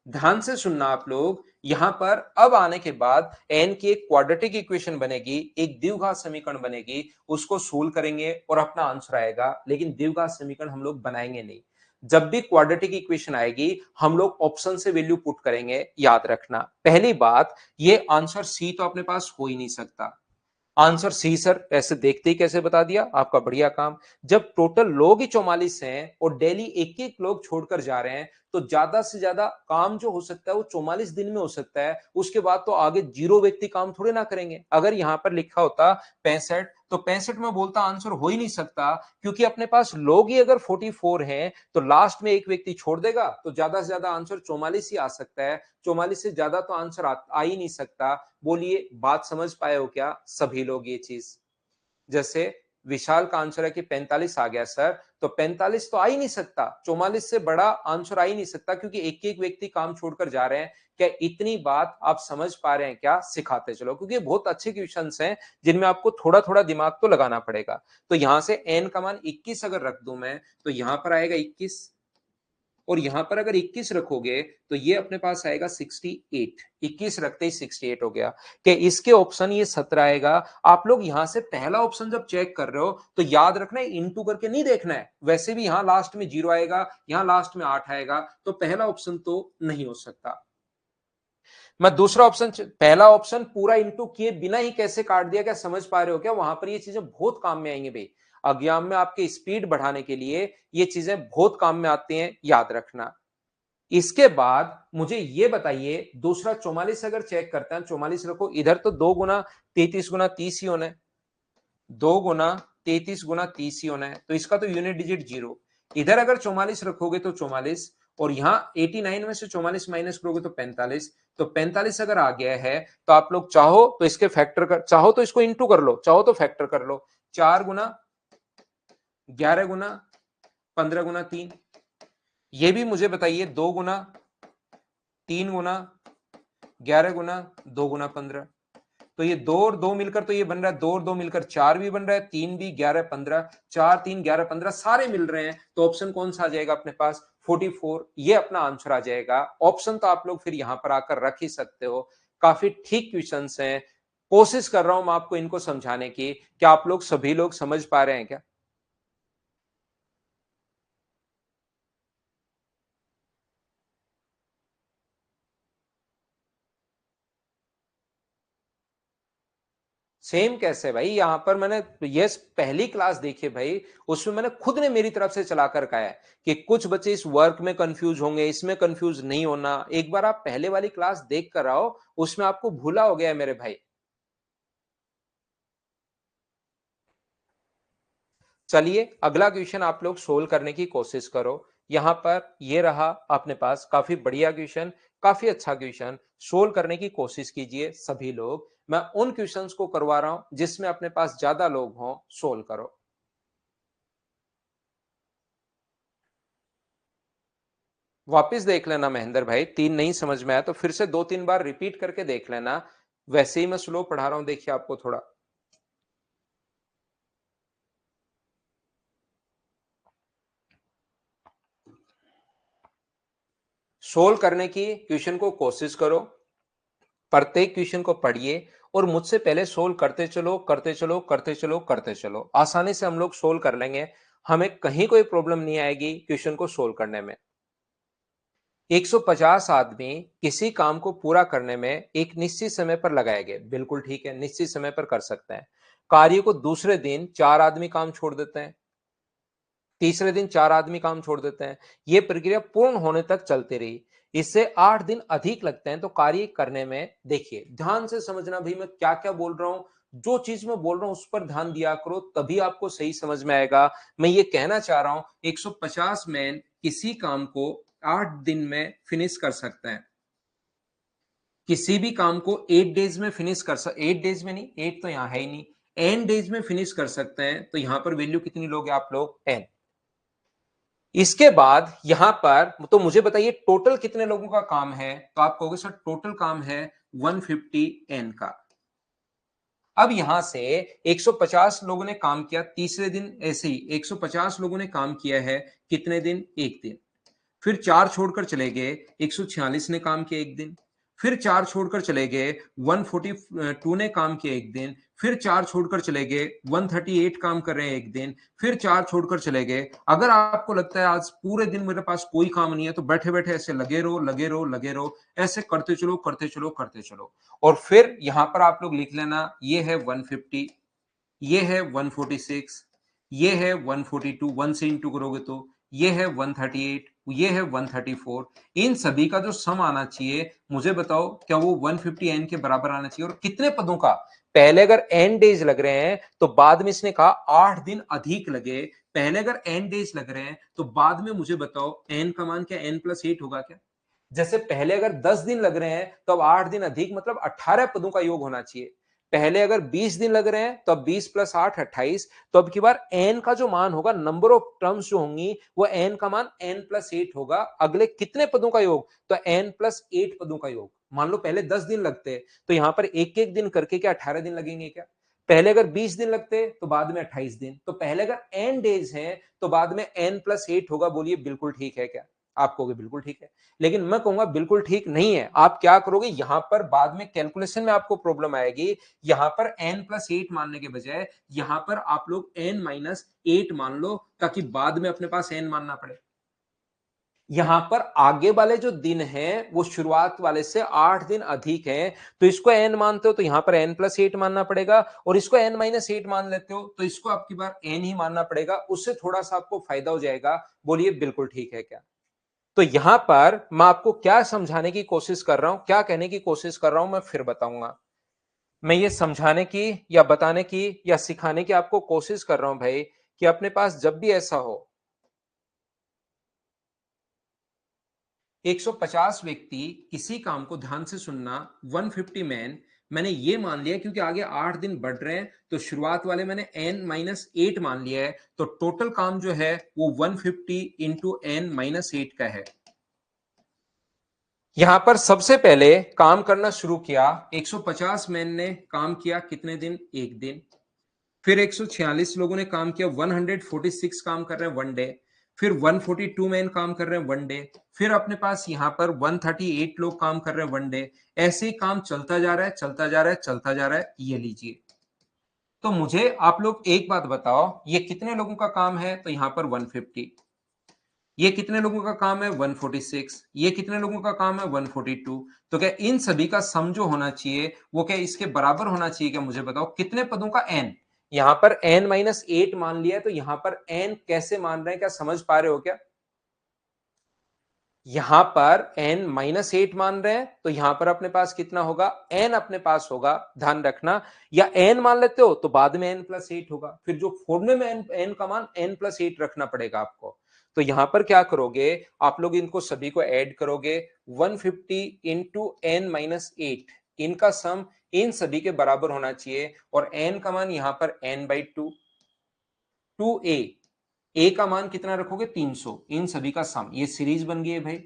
ध्यान से सुनना आप लोग, यहां पर अब आने के बाद n की एक क्वाड्रेटिक इक्वेशन बनेगी, एक द्विघात समीकरण बनेगी, उसको सोल्व करेंगे और अपना आंसर आएगा। लेकिन द्विघात समीकरण हम लोग बनाएंगे नहीं। जब भी क्वाड्रेटिक इक्वेशन आएगी हम लोग ऑप्शन से वैल्यू पुट करेंगे, याद रखना। पहली बात, ये आंसर सी तो अपने पास हो ही नहीं सकता। आंसर सी सर, ऐसे देखते ही कैसे बता दिया, आपका बढ़िया काम। जब टोटल लोग ही 44 हैं और डेली एक एक लोग छोड़कर जा रहे हैं, तो ज्यादा से ज्यादा काम जो हो सकता है वो 44 दिन में हो सकता है। उसके बाद तो आगे जीरो व्यक्ति काम थोड़े ना करेंगे। अगर यहां पर लिखा होता 65, तो 65 में बोलता आंसर हो ही नहीं सकता, क्योंकि अपने पास लोग ही अगर 44 हैं तो लास्ट में एक व्यक्ति छोड़ देगा तो ज्यादा से ज्यादा आंसर 44 ही आ सकता है। 44 से ज्यादा तो आंसर आ ही नहीं सकता। बोलिए बात समझ पाए हो क्या सभी लोग ये चीज? जैसे विशाल का आंसर है कि 45 आ गया सर, तो 45 तो आ ही नहीं सकता, 44 से बड़ा आंसर आ ही नहीं सकता, क्योंकि एक एक व्यक्ति काम छोड़कर जा रहे हैं। क्या इतनी बात आप समझ पा रहे हैं क्या? सिखाते चलो, क्योंकि बहुत अच्छे क्वेश्चंस हैं जिनमें आपको थोड़ा थोड़ा दिमाग तो लगाना पड़ेगा। तो यहां से n का मान 21 अगर रख दूं मैं, तो यहां पर आएगा 21, और यहां पर अगर 21 रखोगे तो ये अपने पास आएगा 68। 21 रखते ही 68 हो गया। कि इसके ऑप्शन ये 17 आएगा। आप लोग यहां से पहला ऑप्शन जब चेक कर रहे हो तो याद रखना है इनटू करके नहीं देखना है। वैसे भी यहां लास्ट में 0 आएगा, यहां लास्ट में 8 आएगा, तो पहला ऑप्शन तो नहीं हो सकता। मैं दूसरा ऑप्शन, पहला ऑप्शन पूरा इंटू किए बिना ही कैसे काट दिया, क्या समझ पा रहे हो क्या? वहां पर ये चीजें बहुत काम में आएंगी भाई। एग्जाम में आपके स्पीड बढ़ाने के लिए ये चीजें बहुत काम में आती हैं, याद रखना। इसके बाद मुझे ये बताइए, दूसरा 44 अगर चेक करते हैं, 44 रखो इधर, तो 2 गुना 33 गुना 30 ही होना है, 2 गुना 33 गुना 30 ही होना है, तो इसका तो यूनिट डिजिट 0। इधर अगर 44 रखोगे तो 44, और यहां 89 में से 44 माइनस करोगे तो 45। तो 45 अगर आ गया है तो आप लोग चाहो तो इसके फैक्टर कर, चाहो तो इसको इंटू कर लो, चाहो तो फैक्टर कर लो। 4 गुना 11 गुना 15 गुना 3। ये भी मुझे बताइए, 2 गुना 3 गुना 11 गुना 2 गुना 15। तो ये 2 और 2 मिलकर तो ये बन रहा है, 2 और 2 मिलकर 4 भी बन रहा है, 3 भी, 11 15, 4 3 11 15 सारे मिल रहे हैं। तो ऑप्शन कौन सा आ जाएगा अपने पास? 44, ये अपना आंसर आ जाएगा। ऑप्शन तो आप लोग फिर यहां पर आकर रख ही सकते हो। काफी ठीक क्वेश्चंस हैं। कोशिश कर रहा हूं मैं आपको इनको समझाने की। क्या आप लोग सभी लोग समझ पा रहे हैं क्या? सेम कैसे भाई? यहां पर मैंने ये पहली क्लास देखी है भाई, उसमें मैंने खुद ने मेरी तरफ से चलाकर कहा है कि कुछ बच्चे इस वर्क में कंफ्यूज होंगे, इसमें कंफ्यूज नहीं होना। एक बार आप पहले वाली क्लास देख कर आओ, उसमें आपको भूला हो गया है मेरे भाई। चलिए अगला क्वेश्चन आप लोग सोल्व करने की कोशिश करो। यहां पर ये रहा अपने पास काफी बढ़िया क्वेश्चन, काफी अच्छा क्वेश्चन। सोल्व करने की कोशिश कीजिए सभी लोग। मैं उन क्वेश्चंस को करवा रहा हूं जिसमें अपने पास ज्यादा लोग हों, सोल्व करो। वापिस देख लेना महेंद्र भाई, 3 नहीं समझ में आया तो फिर से 2 3 बार रिपीट करके देख लेना। वैसे ही मैं स्लो पढ़ा रहा हूं, देखिए आपको थोड़ा सोल्व करने की क्वेश्चन को कोशिश करो। प्रत्येक क्वेश्चन को पढ़िए और मुझसे पहले सोल्व करते चलो, करते चलो, करते चलो, करते चलो। आसानी से हम लोग सोल्व कर लेंगे। हमें कहीं कोई प्रॉब्लम नहीं आएगी क्वेश्चन को सोल्व करने में। 150 आदमी किसी काम को पूरा करने में एक निश्चित समय पर लगाए गए, बिल्कुल ठीक है, निश्चित समय पर कर सकते हैं। कार्य को दूसरे दिन 4 आदमी काम छोड़ देते हैं, तीसरे दिन 4 आदमी काम छोड़ देते हैं। यह प्रक्रिया पूर्ण होने तक चलती रही। इससे 8 दिन अधिक लगते हैं। तो कार्य करने में, देखिए ध्यान से समझना भाई, मैं क्या क्या बोल रहा हूं, जो चीज मैं बोल रहा हूं उस पर ध्यान दिया करो, तभी आपको सही समझ में आएगा। मैं ये कहना चाह रहा हूं 150 मैन किसी काम को 8 दिन में फिनिश कर सकते हैं। किसी भी काम को 8 डेज में फिनिश कर सकते, 8 डेज में नहीं, 8 तो यहां है ही नहीं, एन डेज में फिनिश कर सकते हैं। तो यहां पर वैल्यू कितनी लोगे आप लोग? एन। इसके बाद यहां पर तो मुझे बताइए टोटल कितने लोगों का काम है? तो आप कहोगे सर टोटल काम है 150 एन का। अब यहां से 150 लोगों ने काम किया, तीसरे दिन ऐसे ही 150 लोगों ने काम किया है। कितने दिन? एक दिन। फिर 4 छोड़कर चले गए, 146 ने काम किया एक दिन। फिर 4 छोड़कर चले गए, 142 ने काम किया एक दिन। फिर 4 छोड़कर चले गए, 138 काम कर रहे हैं एक दिन। फिर 4 छोड़कर चले गए। अगर आपको लगता है आज पूरे दिन मेरे पास कोई काम नहीं है, तो बैठे बैठे ऐसे लगे रहो, लगे रहो, लगे रहो, ऐसे करते चलो, करते चलो, करते चलो। और फिर यहां पर आप लोग लिख लेना, ये है 150, ये है 146, ये है 142, 1 से इंटू करोगे तो ये है 138, ये है 134। इन सभी का जो सम आना चाहिए, मुझे बताओ क्या वो 150 एन के बराबर आना चाहिए? और कितने पदों का? पहले अगर n डेज लग रहे हैं तो बाद में इसने कहा 8 दिन अधिक लगे। पहले अगर n डेज लग रहे हैं तो बाद में मुझे बताओ n का मान क्या n+8 होगा क्या? जैसे पहले अगर 10 दिन लग रहे हैं तो अब 8 दिन अधिक मतलब 18 पदों का योग होना चाहिए। पहले अगर 20 दिन लग रहे हैं तो अब 20 + 8 28। तो अब की बार n का जो मान होगा, नंबर ऑफ टर्म्स जो होंगी, वो n का मान n+8 होगा। अगले कितने पदों का योग? तो n+8 पदों का योग। मान लो पहले 10 दिन लगते हैं तो यहां पर एक एक दिन करके क्या 18 दिन लगेंगे क्या? पहले अगर 20 दिन लगते तो बाद में 28 दिन। तो पहले अगर n डेज हैं तो बाद में n+8 होगा। बोलिए बिल्कुल ठीक है क्या? आप कहोगे बिल्कुल ठीक है, लेकिन मैं कहूंगा बिल्कुल ठीक नहीं है। आप क्या करोगे, यहां पर बाद में कैलकुलेशन में आपको प्रॉब्लम आएगी। यहां पर n+8 मानने के बजाय यहां पर आप लोग n-8 मान लो, ताकि बाद में अपने पास n मानना पड़े। यहां पर आगे वाले जो दिन हैं वो शुरुआत वाले से 8 दिन अधिक हैं, तो इसको n मानते हो तो यहां पर n+8 मानना पड़ेगा, और इसको n-8 मान लेते हो तो इसको आपकी बार n ही मानना पड़ेगा। उससे थोड़ा सा आपको फायदा हो जाएगा। बोलिए बिल्कुल ठीक है क्या? तो यहां पर मैं आपको क्या समझाने की कोशिश कर रहा हूं, क्या कहने की कोशिश कर रहा हूं, मैं फिर बताऊंगा। मैं ये समझाने की या बताने की या सिखाने की आपको कोशिश कर रहा हूं भाई, कि अपने पास जब भी ऐसा हो 150 व्यक्ति किसी काम को ध्यान से सुनना, 150 मैन, मैंने ये मान लिया क्योंकि आगे 8 दिन बढ़ रहे हैं तो शुरुआत वाले मैंने n-8 मान लिया है, तो टोटल काम जो है वो 150 इंटू n-8 का है। यहां पर सबसे पहले काम करना शुरू किया, 150 मैन ने काम किया कितने दिन? एक दिन। फिर 146 लोगों ने काम किया, 146 काम कर रहे हैं वन डे। फिर 142 मैन काम कर रहे हैं वन डे। फिर अपने पास यहां पर 138 लोग काम कर रहे हैं वन डे। ऐसे ही काम चलता जा रहा है, चलता जा रहा है, चलता जा रहा है। ये लीजिए। तो मुझे आप लोग एक बात बताओ, ये कितने लोगों का काम है? तो यहां पर 150। ये कितने लोगों का काम है? 146। ये कितने लोगों का काम है? 142। तो क्या इन सभी का सम जो होना चाहिए वो क्या इसके बराबर होना चाहिए क्या? मुझे बताओ कितने पदों का n? यहां पर n-8 मान लिया है, तो यहां पर n कैसे मान रहे हैं, क्या समझ पा रहे हो क्या? यहां पर n-8 मान रहे हैं तो यहां पर अपने पास कितना होगा? n अपने पास होगा, ध्यान रखना। या n मान लेते हो तो बाद में n+8 होगा। फिर जो फॉर्मूले में n का मान n+8 रखना पड़ेगा आपको। तो यहां पर क्या करोगे, आप लोग इनको सभी को ऐड करोगे, 150 इंटू n-8, इनका सम इन सभी के बराबर होना चाहिए। और n का मान यहां पर n/2, 2a, a का मान कितना रखोगे? 300। इन सभी का सम, ये सीरीज बन गई है भाई।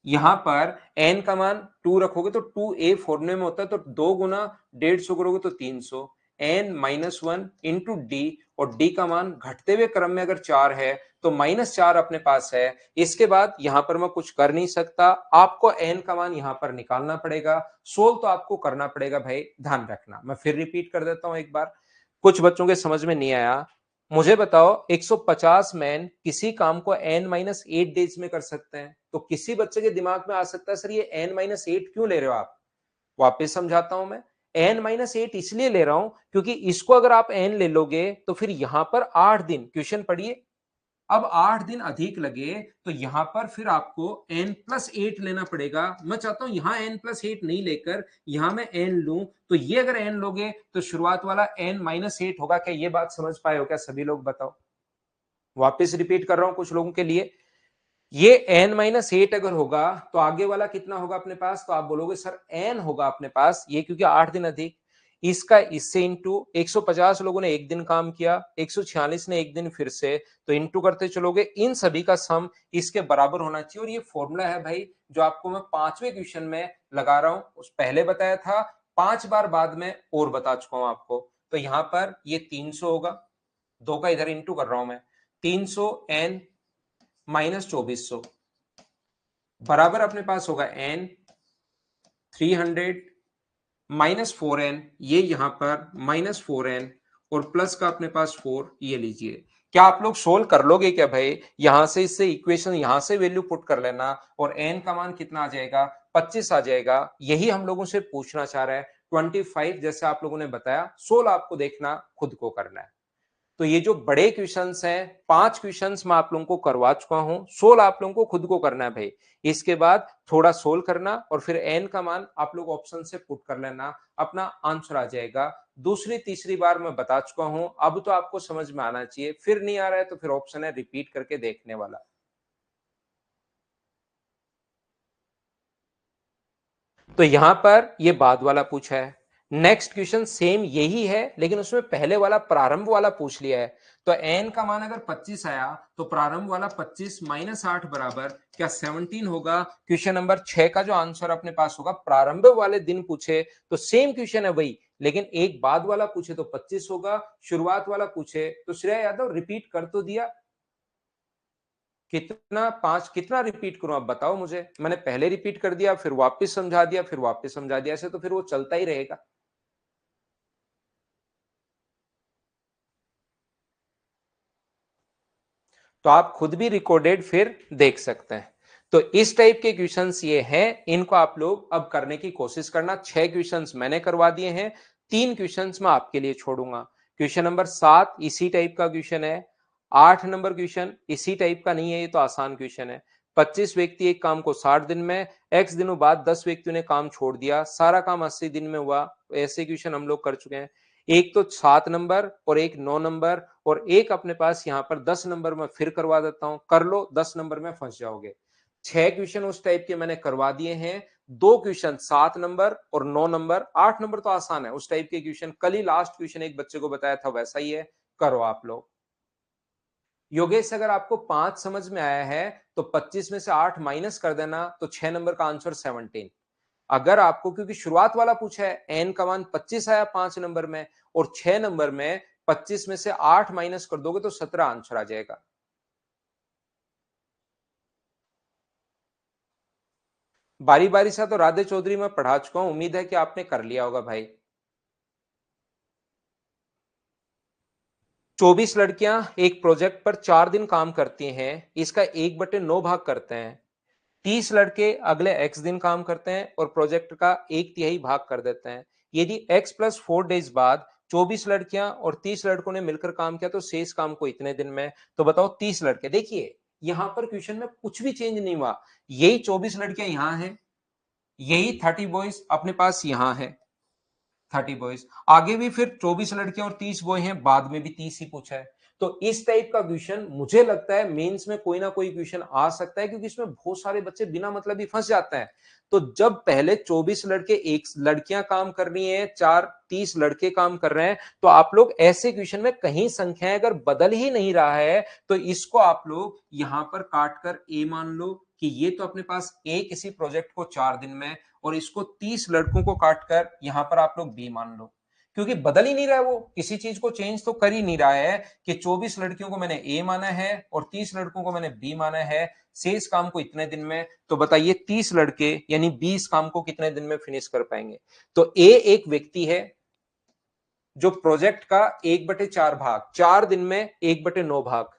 यहां पर n का मान 2 रखोगे तो 2a फॉर्मूले में होता है, तो 2 गुना 150 करोगे तो 300। n-1 इंटू डी, और d का मान घटते हुए क्रम में अगर 4 है तो -4 अपने पास है। इसके बाद यहां पर मैं कुछ कर नहीं सकता, आपको n का मान यहां पर निकालना पड़ेगा। सोल्व तो आपको करना पड़ेगा भाई, ध्यान रखना। मैं फिर रिपीट कर देता हूं एक बार, कुछ बच्चों के समझ में नहीं आया। मुझे बताओ 150 मैन किसी काम को n-8 डेज में कर सकते हैं, तो किसी बच्चे के दिमाग में आ सकता है सर ये n-8 क्यों ले रहे हो आप? वापस समझाता हूं मैं। n-8 इसलिए ले रहा हूं क्योंकि इसको अगर आप n ले लोगे तो फिर यहां पर 8 दिन, क्वेश्चन पढ़िए, अब 8 दिन अधिक लगे तो यहां पर फिर आपको n+8 लेना पड़ेगा। मैं चाहता हूं यहां n+8 नहीं लेकर यहां मैं n लूं, तो ये अगर n लोगे तो शुरुआत वाला n-8 होगा। क्या ये बात समझ पाए हो क्या सभी लोग? बताओ। वापस रिपीट कर रहा हूं कुछ लोगों के लिए, ये n-8 अगर होगा तो आगे वाला कितना होगा अपने पास? तो आप बोलोगे सर n होगा अपने पास, ये क्योंकि 8 दिन अधिक। इसका इससे इंटू, 150 लोगों ने एक दिन काम किया, 146 ने एक दिन फिर से, तो इंटू करते चलोगे, इन सभी का सम इसके बराबर होना चाहिए। और ये फॉर्मूला है भाई जो आपको मैं 5वें क्वेश्चन में लगा रहा हूं, उस पहले बताया था, 5 बार बाद में और बता चुका हूं आपको। तो यहां पर ये 300 होगा, 2 का इधर इंटू कर रहा हूं मैं, 300 n -2400 बराबर अपने पास होगा n 300 -4n, ये यहां पर -4n, और प्लस का अपने पास 4, ये लीजिए। क्या आप लोग सोल्व कर लोगे क्या भाई? यहां से इससे इक्वेशन, यहां से वैल्यू पुट कर लेना, और n का मान कितना आ जाएगा? 25 आ जाएगा। यही हम लोगों से पूछना चाह रहा है, 25 जैसे आप लोगों ने बताया। सोल्व आपको देखना, खुद को करना है। तो ये जो बड़े क्वेश्चंस हैं, 5 क्वेश्चंस मैं आप लोगों को करवा चुका हूं, 16 आप लोगों को खुद को करना है भाई। इसके बाद थोड़ा सोल्व करना और फिर एन का मान आप लोग ऑप्शन से पुट कर लेना, अपना आंसर आ जाएगा। दूसरी तीसरी बार मैं बता चुका हूं, अब तो आपको समझ में आना चाहिए, फिर नहीं आ रहा है तो फिर ऑप्शन है रिपीट करके देखने वाला। तो यहां पर ये बाद वाला पूछा है। नेक्स्ट क्वेश्चन सेम यही है, लेकिन उसमें पहले वाला प्रारंभ वाला पूछ लिया है। तो एन का मान अगर 25 आया तो प्रारंभ वाला 25 माइनस 8 बराबर क्या 17 होगा। क्वेश्चन नंबर 6 का जो आंसर अपने पास होगा, प्रारंभ वाले दिन पूछे तो सेम क्वेश्चन है वही, लेकिन एक बाद वाला पूछे तो 25 होगा, शुरुआत वाला पूछे तो श्रेया यादव रिपीट कर तो दिया। कितना 5 कितना रिपीट करूं आप बताओ मुझे। मैंने पहले रिपीट कर दिया, फिर वापस समझा दिया, फिर वापस समझा दिया, ऐसे तो फिर वो चलता ही रहेगा। तो आप खुद भी रिकॉर्डेड फिर देख सकते हैं। तो इस टाइप के क्वेश्चंस ये हैं, इनको आप लोग अब करने की कोशिश करना। 6 क्वेश्चंस मैंने करवा दिए हैं, 3 क्वेश्चंस मैं आपके लिए छोड़ूंगा। क्वेश्चन नंबर 7 इसी टाइप का क्वेश्चन है। 8 नंबर क्वेश्चन इसी टाइप का नहीं है, ये तो आसान क्वेश्चन है। 25 व्यक्ति एक काम को 60 दिन में, x दिनों बाद 10 व्यक्तियों ने काम छोड़ दिया, सारा काम 80 दिन में हुआ। ऐसे क्वेश्चन हम लोग कर चुके हैं। एक तो 7 नंबर और एक 9 नंबर और एक अपने पास यहां पर 10 नंबर में फिर करवा देता हूं, कर लो, 10 नंबर में फंस जाओगे। 6 क्वेश्चन उस टाइप के मैंने करवा दिए हैं। 2 क्वेश्चन 7 नंबर और 9 नंबर, 8 नंबर तो आसान है, उस टाइप के क्वेश्चन कल ही लास्ट क्वेश्चन एक बच्चे को बताया था, वैसा ही है, करो आप लोग। योगेश अगर आपको 5 समझ में आया है तो 25 में से 8 माइनस कर देना, तो 6 नंबर का आंसर 17। अगर आपको, क्योंकि शुरुआत वाला पूछा है, एन का मान 25 आया 5 नंबर में और 6 नंबर में 25 में से 8 माइनस कर दोगे तो 17 आंसर आ जाएगा। बारी बारी से तो राधे चौधरी मैं पढ़ा चुका हूं, उम्मीद है कि आपने कर लिया होगा भाई। 24 लड़कियां एक प्रोजेक्ट पर 4 दिन काम करती हैं, इसका 1/9 भाग करते हैं। 30 लड़के अगले x दिन काम करते हैं और प्रोजेक्ट का 1/3 भाग कर देते हैं। यदि x प्लस 4 डेज बाद 24 लड़कियां और 30 लड़कों ने मिलकर काम किया तो शेष काम को इतने दिन में। तो बताओ 30 लड़के, देखिए यहां पर क्वेश्चन में कुछ भी चेंज नहीं हुआ, यही 24 लड़कियां यहां हैं, यही 30 बॉयज अपने पास यहां है, 30 बॉयज आगे भी, फिर 24 लड़कियां और 30 बॉय हैं, बाद में भी 30 ही पूछा है। तो इस टाइप का क्वेश्चन मुझे लगता है मेंस में कोई ना कोई क्वेश्चन आ सकता है, क्योंकि इसमें बहुत सारे बच्चे बिना मतलब ही फंस जाते हैं। तो जब पहले 24 लड़के एक लड़कियां काम कर रही हैं, 30 लड़के काम कर रहे हैं, तो आप लोग ऐसे क्वेश्चन में कहीं संख्याएं अगर बदल ही नहीं रहा है तो इसको आप लोग यहां पर काट कर ए मान लो कि ये तो अपने पास ए किसी प्रोजेक्ट को 4 दिन में, और इसको 30 लड़कों को काटकर यहां पर आप लोग बी मान लो, क्योंकि बदल ही नहीं रहा है, वो किसी चीज को चेंज तो कर ही नहीं रहा है कि 24 लड़कियों को मैंने ए माना है और 30 लड़कों को मैंने बी माना है, शेष काम को इतने दिन में। तो बताइए 30 लड़के यानी 20 काम को कितने दिन में फिनिश कर पाएंगे। तो ए एक व्यक्ति है जो प्रोजेक्ट का 1/4 भाग 4 दिन में, 1/9 भाग,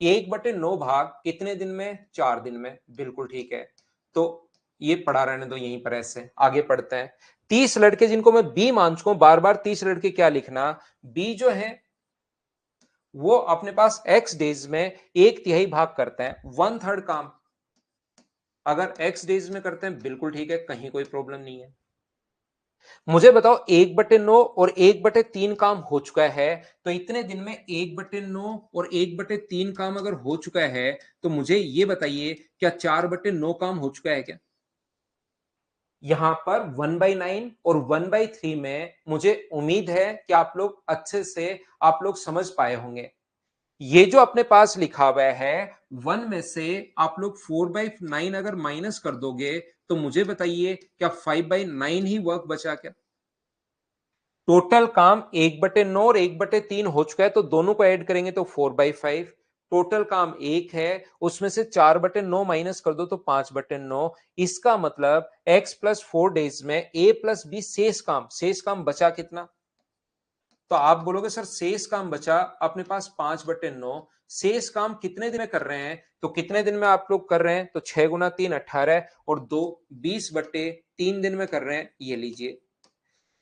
1/9 भाग कितने दिन में, 4 दिन में, बिल्कुल ठीक है। तो ये पढ़ा रहने दो यहीं पर, ऐसे आगे पढ़ते हैं। 30 लड़के जिनको मैं बी मान चुका हूं, बार बार 30 लड़के क्या लिखना, बी जो है वो अपने पास एक्स डेज में 1/3 भाग करते हैं, 1/3 काम अगर एक्स डेज में करते हैं, बिल्कुल ठीक है, कहीं कोई प्रॉब्लम नहीं है। मुझे बताओ 1/9 और 1/3 काम हो चुका है, तो इतने दिन में 1/9 और 1/3 काम अगर हो चुका है तो मुझे ये बताइए क्या 4/9 काम हो चुका है क्या। यहां पर 1/9 और 1/3 में मुझे उम्मीद है कि आप लोग अच्छे से आप लोग समझ पाए होंगे। ये जो अपने पास लिखा हुआ है 1 में से आप लोग 4/9 अगर माइनस कर दोगे तो मुझे बताइए क्या 5/9 ही वर्क बचा क्या। टोटल काम 1/9 और 1/3 हो चुका है, तो दोनों को ऐड करेंगे तो 4/5। टोटल काम 1 है, उसमें से 4/9 माइनस कर दो तो 5/9। इसका मतलब x प्लस 4 डेज में a प्लस बी शेष काम बचा कितना। तो आप बोलोगे सर शेष काम बचा अपने पास 5/9, शेष काम कितने दिन में कर रहे हैं, तो कितने दिन में आप लोग कर रहे हैं, तो 6 गुना 3 18 और 2 20/3 दिन में कर रहे हैं, ये लीजिए।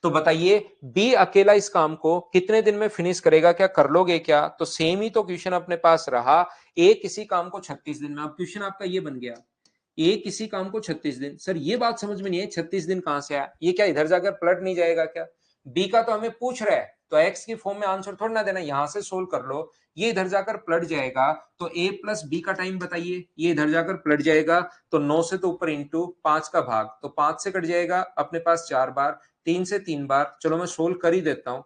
तो बताइए बी अकेला इस काम को कितने दिन में फिनिश करेगा, क्या कर लोगे क्या? तो सेम ही तो क्वेश्चन अपने पास रहा, ए किसी काम को 36 दिन में। अब क्वेश्चन आपका ये बन गया, ए किसी काम को 36 दिन। सर ये बात समझ में नहीं है, 36 दिन कहां से आया? ये क्या इधर जाकर पलट नहीं जाएगा क्या? बी का तो हमें पूछ रहा है, तो एक्स की फॉर्म में आंसर थोड़ा ना देना, यहां से सोल्व कर लो। ये इधर जाकर पलट जाएगा, तो ए प्लस बी का टाइम बताइए, ये इधर जाकर पलट जाएगा, तो 9 से तो ऊपर इंटू 5 का भाग, तो 5 से कट जाएगा अपने पास 4 बार, 3 से 3 बार। चलो मैं सोल्व कर ही देता हूं,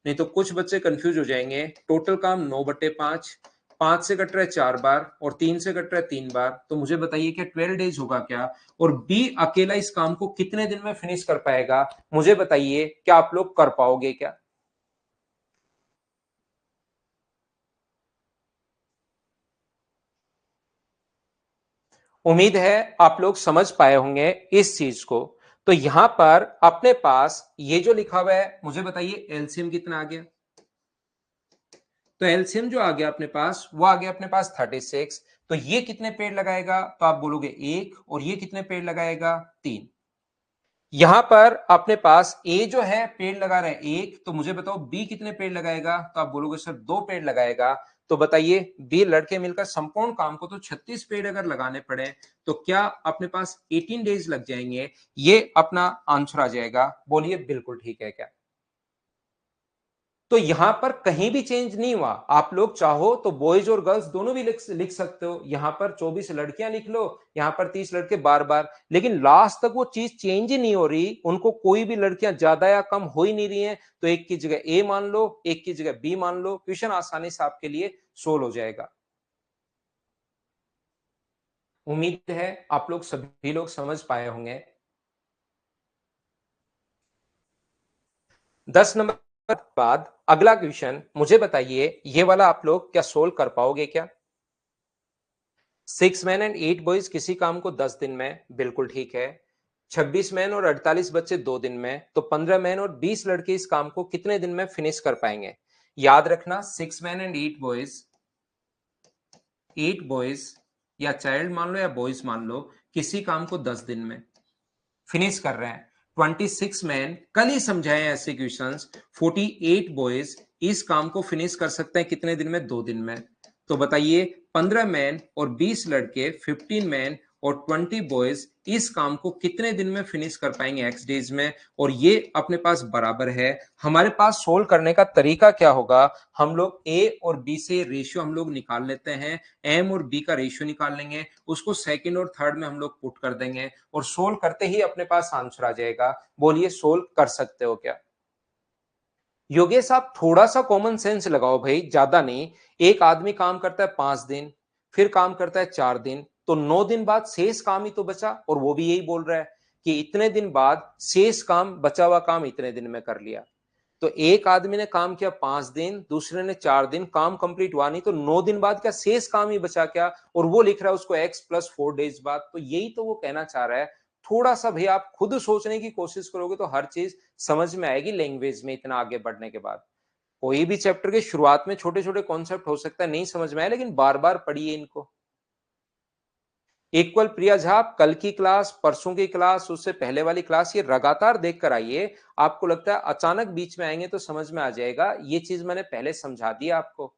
नहीं तो कुछ बच्चे कंफ्यूज हो जाएंगे। टोटल काम 9/5, 5 से कट रहा है 4 बार और 3 से कट रहा है 3 बार। तो मुझे बताइए क्या 12 डेज होगा क्या? और बी अकेला इस काम को कितने दिन में फिनिश कर पाएगा? मुझे बताइए क्या आप लोग कर पाओगे क्या? उम्मीद है आप लोग समझ पाए होंगे इस चीज को। तो यहां पर अपने पास ये जो लिखा हुआ है, मुझे बताइए एलसीएम कितना आ गया? तो एलसीएम जो आ गया अपने पास, वो आ गया अपने पास 36। तो ये कितने पेड़ लगाएगा? तो आप बोलोगे एक, और ये कितने पेड़ लगाएगा? 3। यहां पर अपने पास ए जो है पेड़ लगा रहा है एक, तो मुझे बताओ बी कितने पेड़ लगाएगा? तो आप बोलोगे सर 2 पेड़ लगाएगा। तो बताइए बी लड़के मिलकर संपूर्ण काम को तो 36 पेड़ अगर लगाने पड़े, तो क्या अपने पास 18 डेज लग जाएंगे? ये अपना आंसर आ जाएगा। बोलिए बिल्कुल ठीक है क्या? तो यहां पर कहीं भी चेंज नहीं हुआ। आप लोग चाहो तो बॉयज और गर्ल्स दोनों भी लिख सकते हो, यहां पर 24 लड़कियां लिख लो, यहां पर 30 लड़के बार बार, लेकिन लास्ट तक वो चीज चेंज ही नहीं हो रही, उनको कोई भी लड़कियां ज्यादा या कम हो ही नहीं रही हैं। तो एक की जगह ए मान लो, एक की जगह बी मान लो, क्वेश्चन आसानी से आपके लिए सोल्व हो जाएगा। उम्मीद है आप लोग सभी लोग समझ पाए होंगे। 10 नंबर बाद अगला क्वेश्चन, मुझे बताइए ये वाला आप लोग क्या सोल्व कर पाओगे क्या? 6 मैन एंड 8 बॉयज किसी काम को 10 दिन में, बिल्कुल ठीक है। 26 मैन और 48 बच्चे 2 दिन में, तो 15 मैन और 20 लड़के इस काम को कितने दिन में फिनिश कर पाएंगे? याद रखना 6 मैन एंड 8 बॉयज, 8 बॉयज या चाइल्ड मान लो या बॉयज मान लो, किसी काम को 10 दिन में फिनिश कर रहे हैं। 26 मैन कल ही समझाए ऐसे क्वेश्चंस, 48 बॉयज इस काम को फिनिश कर सकते हैं कितने दिन में? 2 दिन में। तो बताइए 15 मैन और 20 लड़के, 15 मैन और 20 बॉयज इस काम को कितने दिन में फिनिश कर पाएंगे एक्स डेज में? और ये अपने पास बराबर है। हमारे पास सोल्व करने का तरीका क्या होगा? हम लोग ए और बी से रेशियो हम लोग निकाल लेते हैं, एम और बी का रेशियो निकाल लेंगे, उसको सेकंड और थर्ड में हम लोग पुट कर देंगे, और सोल्व करते ही अपने पास आंसर आ जाएगा। बोलिए सोल्व कर सकते हो क्या? योगेश आप थोड़ा सा कॉमन सेंस लगाओ भाई, ज्यादा नहीं। एक आदमी काम करता है 5 दिन, फिर काम करता है 4 दिन, तो 9 दिन बाद शेष काम ही तो बचा, और वो भी यही बोल रहा है कि इतने दिन बाद शेष काम, बचा हुआ काम इतने दिन में कर लिया। तो एक आदमी ने काम किया 5 दिन, दूसरे ने 4 दिन, काम कंप्लीट हुआ नहीं, तो 9 दिन बाद क्या शेष काम ही बचा क्या? और वो लिख रहा है उसको x+4 डेज बाद। तो यही तो वो कहना चाह रहा है। थोड़ा सा भैया आप खुद सोचने की कोशिश करोगे तो हर चीज समझ में आएगी लैंग्वेज में। इतना आगे बढ़ने के बाद कोई भी चैप्टर के शुरुआत में छोटे छोटे कॉन्सेप्ट हो सकता है नहीं समझ में आए, लेकिन बार बार पढ़िए इनको। इक्वल प्रिया झा, आप कल की क्लास, परसों की क्लास, उससे पहले वाली क्लास, ये लगातार देख कर आइए। आपको लगता है अचानक बीच में आएंगे तो समझ में आ जाएगा, ये चीज मैंने पहले समझा दिया आपको।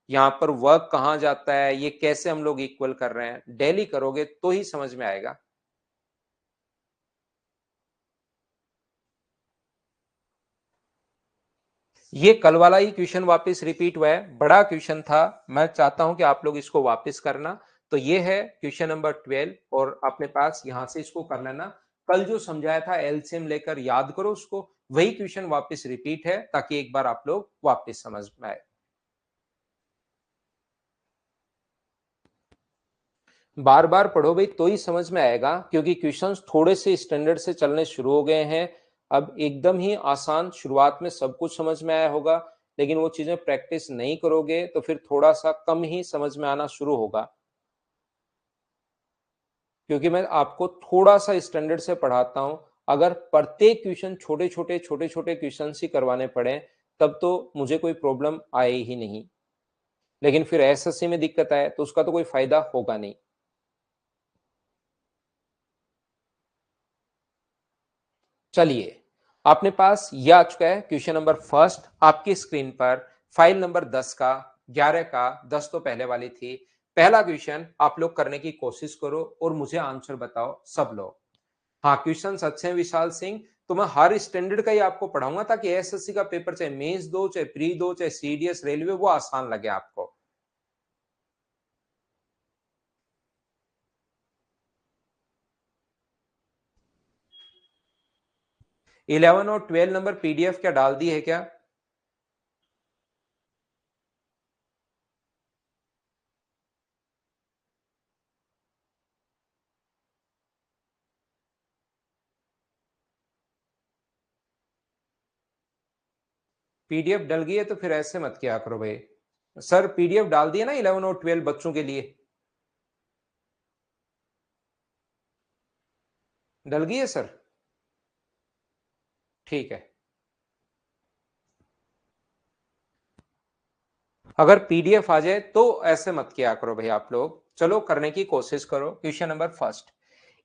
यहाँ पर वर्क कहाँ जाता है, ये कैसे हम लोग इक्वल कर रहे हैं, डेली करोगे तो ही समझ में आएगा। ये कल वाला ही क्वेश्चन वापस रिपीट हुआ है, बड़ा क्वेश्चन था, मैं चाहता हूं कि आप लोग इसको वापस करना। तो ये है क्वेश्चन नंबर 12, और अपने पास यहां से इसको कर लेना। कल जो समझाया था एलसीएम लेकर याद करो उसको, वही क्वेश्चन वापस रिपीट है, ताकि एक बार आप लोग वापस समझ में आए। बार बार पढ़ो भाई तो ही समझ में आएगा, क्योंकि क्वेश्चंस थोड़े से स्टैंडर्ड से चलने शुरू हो गए हैं। अब एकदम ही आसान शुरुआत में सब कुछ समझ में आया होगा, लेकिन वो चीजें प्रैक्टिस नहीं करोगे तो फिर थोड़ा सा कम ही समझ में आना शुरू होगा। क्योंकि मैं आपको थोड़ा सा स्टैंडर्ड से पढ़ाता हूं। अगर प्रत्येक क्वेश्चन छोटे छोटे क्वेश्चन ही करवाने पड़े, तब तो मुझे कोई प्रॉब्लम आए ही नहीं। लेकिन फिर एसएससी में दिक्कत आए तो उसका तो कोई फायदा होगा नहीं। चलिए, आपने पास ये आ चुका है क्वेश्चन नंबर फर्स्ट आपकी स्क्रीन पर, फाइल नंबर 10 का, 11 का, 10 तो पहले वाली थी। पहला क्वेश्चन आप लोग करने की कोशिश करो और मुझे आंसर बताओ सब लोग। हाँ, क्वेश्चन अच्छे हैं विशाल सिंह, तो मैं हर स्टैंडर्ड का ही आपको पढ़ाऊंगा ताकि एसएससी का पेपर चाहे मेंस दो, चाहे प्री दो, चाहे सीडीएस रेलवे, वो आसान लगे आपको। 11 और 12 नंबर पीडीएफ क्या डाल दी है क्या? पीडीएफ डल गई है तो फिर ऐसे मत किया करो भाई। सर पीडीएफ डाल दिया ना 11 और 12 बच्चों के लिए? डल गई है सर? ठीक है। अगर पीडीएफ आ जाए तो ऐसे मत किया करो भाई आप लोग। चलो करने की कोशिश करो। क्वेश्चन नंबर फर्स्ट,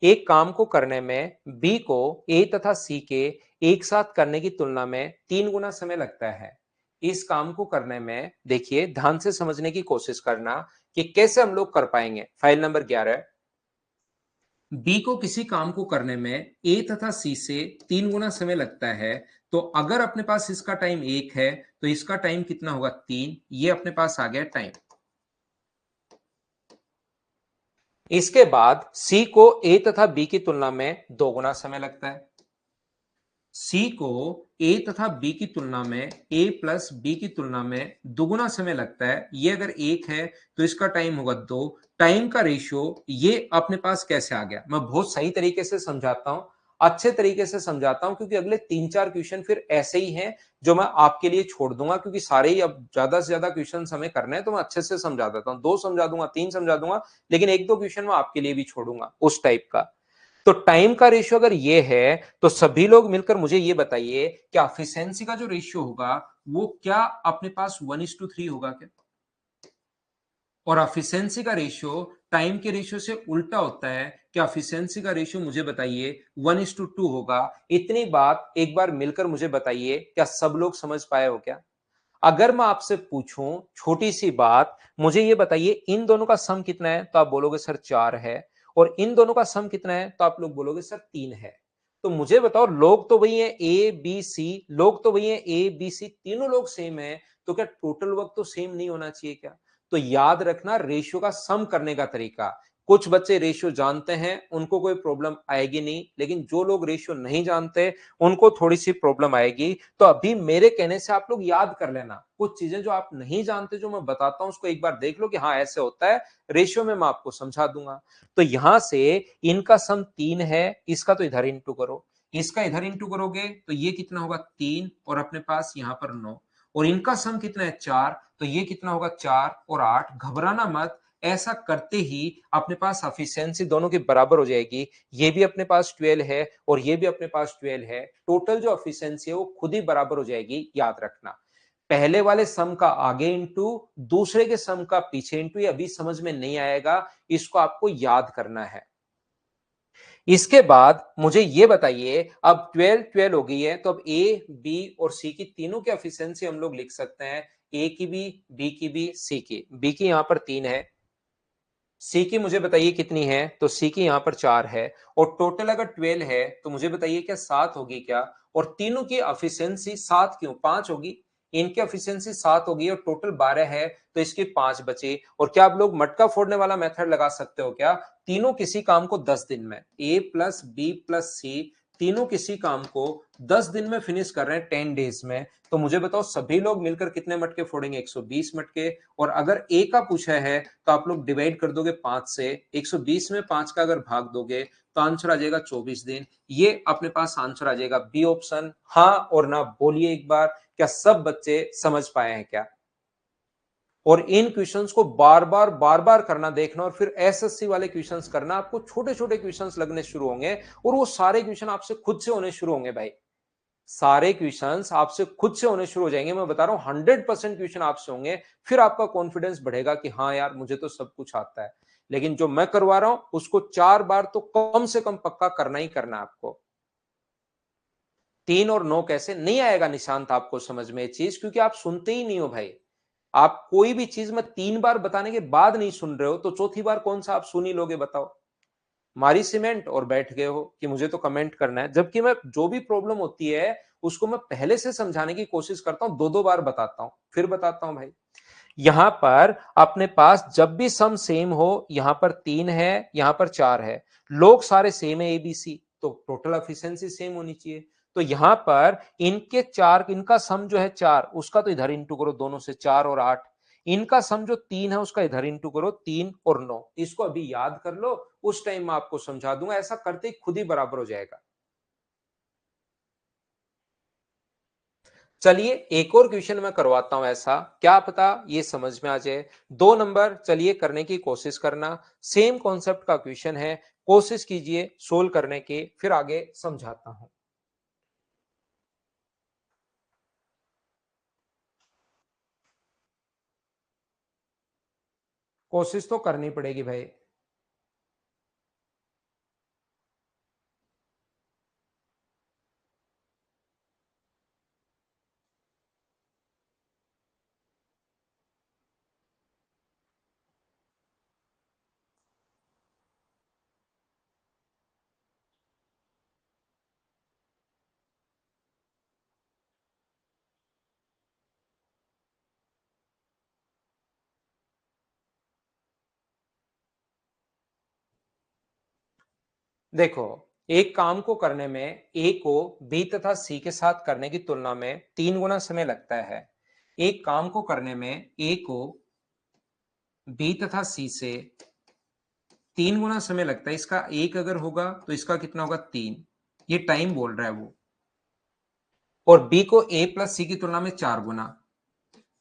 एक काम को करने में बी को ए तथा सी के एक साथ करने की तुलना में 3 गुना समय लगता है। इस काम को करने में देखिए ध्यान से समझने की कोशिश करना कि कैसे हम लोग कर पाएंगे। फाइल नंबर 11, बी को किसी काम को करने में ए तथा सी से 3 गुना समय लगता है, तो अगर अपने पास इसका टाइम 1 है तो इसका टाइम कितना होगा? 3। ये अपने पास आ गया टाइम। इसके बाद सी को ए तथा बी की तुलना में 2 गुना समय लगता है। सी को ए तथा बी की तुलना में ए प्लस बी की तुलना में 2 गुना समय लगता है। ये अगर 1 है तो इसका टाइम होगा 2। टाइम का रेशियो ये अपने पास कैसे आ गया? मैं बहुत सही तरीके से समझाता हूं, अच्छे तरीके से समझाता हूं, क्योंकि अगले 3-4 क्वेश्चन फिर ऐसे ही हैं जो मैं आपके लिए छोड़ दूंगा, क्योंकि सारे ही अब ज्यादा से ज्यादा क्वेश्चन हमें करने हैं तो मैं अच्छे से समझा देता हूं। 2 समझा दूंगा, 3 समझा दूंगा, लेकिन 1-2 क्वेश्चन मैं आपके लिए भी छोड़ूंगा उस टाइप का। तो टाइम का रेशियो अगर ये है तो सभी लोग मिलकर मुझे ये बताइए कि एफिशिएंसी का जो रेशियो होगा वो क्या अपने पास 1:3 होगा क्या? और एफिशिएंसी का रेशियो टाइम के रेशियो से उल्टा होता है। क्या एफिशिएंसी का रेशियो मुझे बताइए 1:2 होगा? इतनी बात एक बार मिलकर मुझे बताइए, क्या सब लोग समझ पाए हो क्या? अगर मैं आपसे पूछूं छोटी सी बात, मुझे ये बताइए इन दोनों का सम कितना है, तो आप बोलोगे सर 4 है। और इन दोनों का सम कितना है, तो आप लोग बोलोगे सर 3 है। तो मुझे बताओ, लोग तो वही है ए बी सी, लोग तो वही है ए बी सी, तीनों लोग सेम है, तो क्या टोटल वर्क तो सेम नहीं होना चाहिए क्या? तो याद रखना रेशियो का सम करने का तरीका। कुछ बच्चे रेशियो जानते हैं उनको कोई प्रॉब्लम आएगी नहीं, लेकिन जो लोग रेशियो नहीं जानते उनको थोड़ी सी प्रॉब्लम आएगी। तो अभी मेरे कहने से आप लोग याद कर लेना कुछ चीजें जो आप नहीं जानते, जो मैं बताता हूं उसको एक बार देख लो कि हाँ ऐसे होता है, रेशियो में मैं आपको समझा दूंगा। तो यहां से इनका सम 3 है, इसका तो इधर इंटू करो, इसका इधर इंटू करोगे तो ये कितना होगा 3, और अपने पास यहां पर 9, और इनका सम कितना है 4, तो ये कितना होगा 4 और 8। घबराना मत, ऐसा करते ही अपने पास एफिशिएंसी दोनों की बराबर हो जाएगी। ये भी अपने पास 12 है और ये भी अपने पास 12 है, टोटल जो एफिशिएंसी है वो खुद ही बराबर हो जाएगी। याद रखना, पहले वाले सम का आगे इंटू, दूसरे के सम का पीछे इंटू, ये अभी समझ में नहीं आएगा, इसको आपको याद करना है। इसके बाद मुझे ये बताइए, अब 12 12 हो गई है, तो अब ए बी और सी की तीनों की एफिशिएंसी हम लोग लिख सकते हैं, ए की भी, बी की भी, सी की। बी की यहां पर 3 है, सी की मुझे बताइए कितनी है, तो सी की यहां पर 4 है, और टोटल अगर 12 है तो मुझे बताइए क्या 7 होगी क्या? और तीनों की एफिशिएंसी 7 क्यों, 5 होगी। इनकी एफिशिएंसी 7 होगी और टोटल 12 है, तो इसकी 5 बची। और क्या आप लोग मटका फोड़ने वाला मेथड लगा सकते हो क्या? तीनों किसी काम को 10 दिन में, ए प्लस बी प्लस सी, तीनों किसी काम को 10 दिन में फिनिश कर रहे हैं, 10 डेज में। तो मुझे बताओ सभी लोग मिलकर कितने मटके फोड़ेंगे? 120 मटके। और अगर ए का पूछा है तो आप लोग डिवाइड कर दोगे 5 से, 120 में 5 का अगर भाग दोगे तो आंसर आ जाएगा 24 दिन। ये अपने पास आंसर आ जाएगा बी ऑप्शन। हाँ और ना बोलिए एक बार, क्या सब बच्चे समझ पाए हैं क्या? और इन क्वेश्चंस को बार बार करना देखना, और फिर एसएससी वाले क्वेश्चंस करना, आपको छोटे छोटे क्वेश्चंस लगने शुरू होंगे, और वो सारे क्वेश्चन आपसे खुद से होने शुरू होंगे भाई। सारे क्वेश्चंस आपसे खुद से होने शुरू हो जाएंगे, मैं बता रहा हूं 100% क्वेश्चन आपसे होंगे। फिर आपका कॉन्फिडेंस बढ़ेगा कि हाँ यार मुझे तो सब कुछ आता है। लेकिन जो मैं करवा रहा हूं उसको 4 बार तो कम से कम पक्का करना ही करना है आपको। 3 और 9 कैसे नहीं आएगा निशांत आपको समझ में ये चीज, क्योंकि आप सुनते ही नहीं हो भाई। आप कोई भी चीज में 3 बार बताने के बाद नहीं सुन रहे हो तो चौथी बार कौन सा आप सुन ही लोगे बताओ। मारी सीमेंट और बैठ गए हो कि मुझे तो कमेंट करना है, जबकि मैं जो भी प्रॉब्लम होती है उसको मैं पहले से समझाने की कोशिश करता हूं, 2-2 बार बताता हूं, फिर बताता हूं भाई। यहां पर अपने पास जब भी सम सेम हो, यहां पर 3 है, यहां पर 4 है, लोग सारे सेम है एबीसी, तो टोटल एफिशिएंसी सेम होनी चाहिए। तो यहां पर इनके 4, इनका सम जो है 4, उसका तो इधर इंटू करो दोनों से, 4 और 8। इनका सम जो 3 है उसका इधर इंटू करो, 3 और 9। इसको अभी याद कर लो, उस टाइम मैं आपको समझा दूंगा, ऐसा करते ही खुद ही बराबर हो जाएगा। चलिए एक और क्वेश्चन मैं करवाता हूं ऐसा, क्या पता ये समझ में आ जाए। 2 नंबर, चलिए करने की कोशिश करना, सेम कॉन्सेप्ट का क्वेश्चन है, कोशिश कीजिए सोल्व करने की, फिर आगे समझाता हूं। कोशिश तो करनी पड़ेगी भाई। देखो, एक काम को करने में ए को बी तथा सी के साथ करने की तुलना में 3 गुना समय लगता है। एक काम को करने में ए को बी तथा सी से 3 गुना समय लगता है, इसका 1 अगर होगा तो इसका कितना होगा 3, ये टाइम बोल रहा है वो। और बी को ए प्लस सी की तुलना में 4 गुना,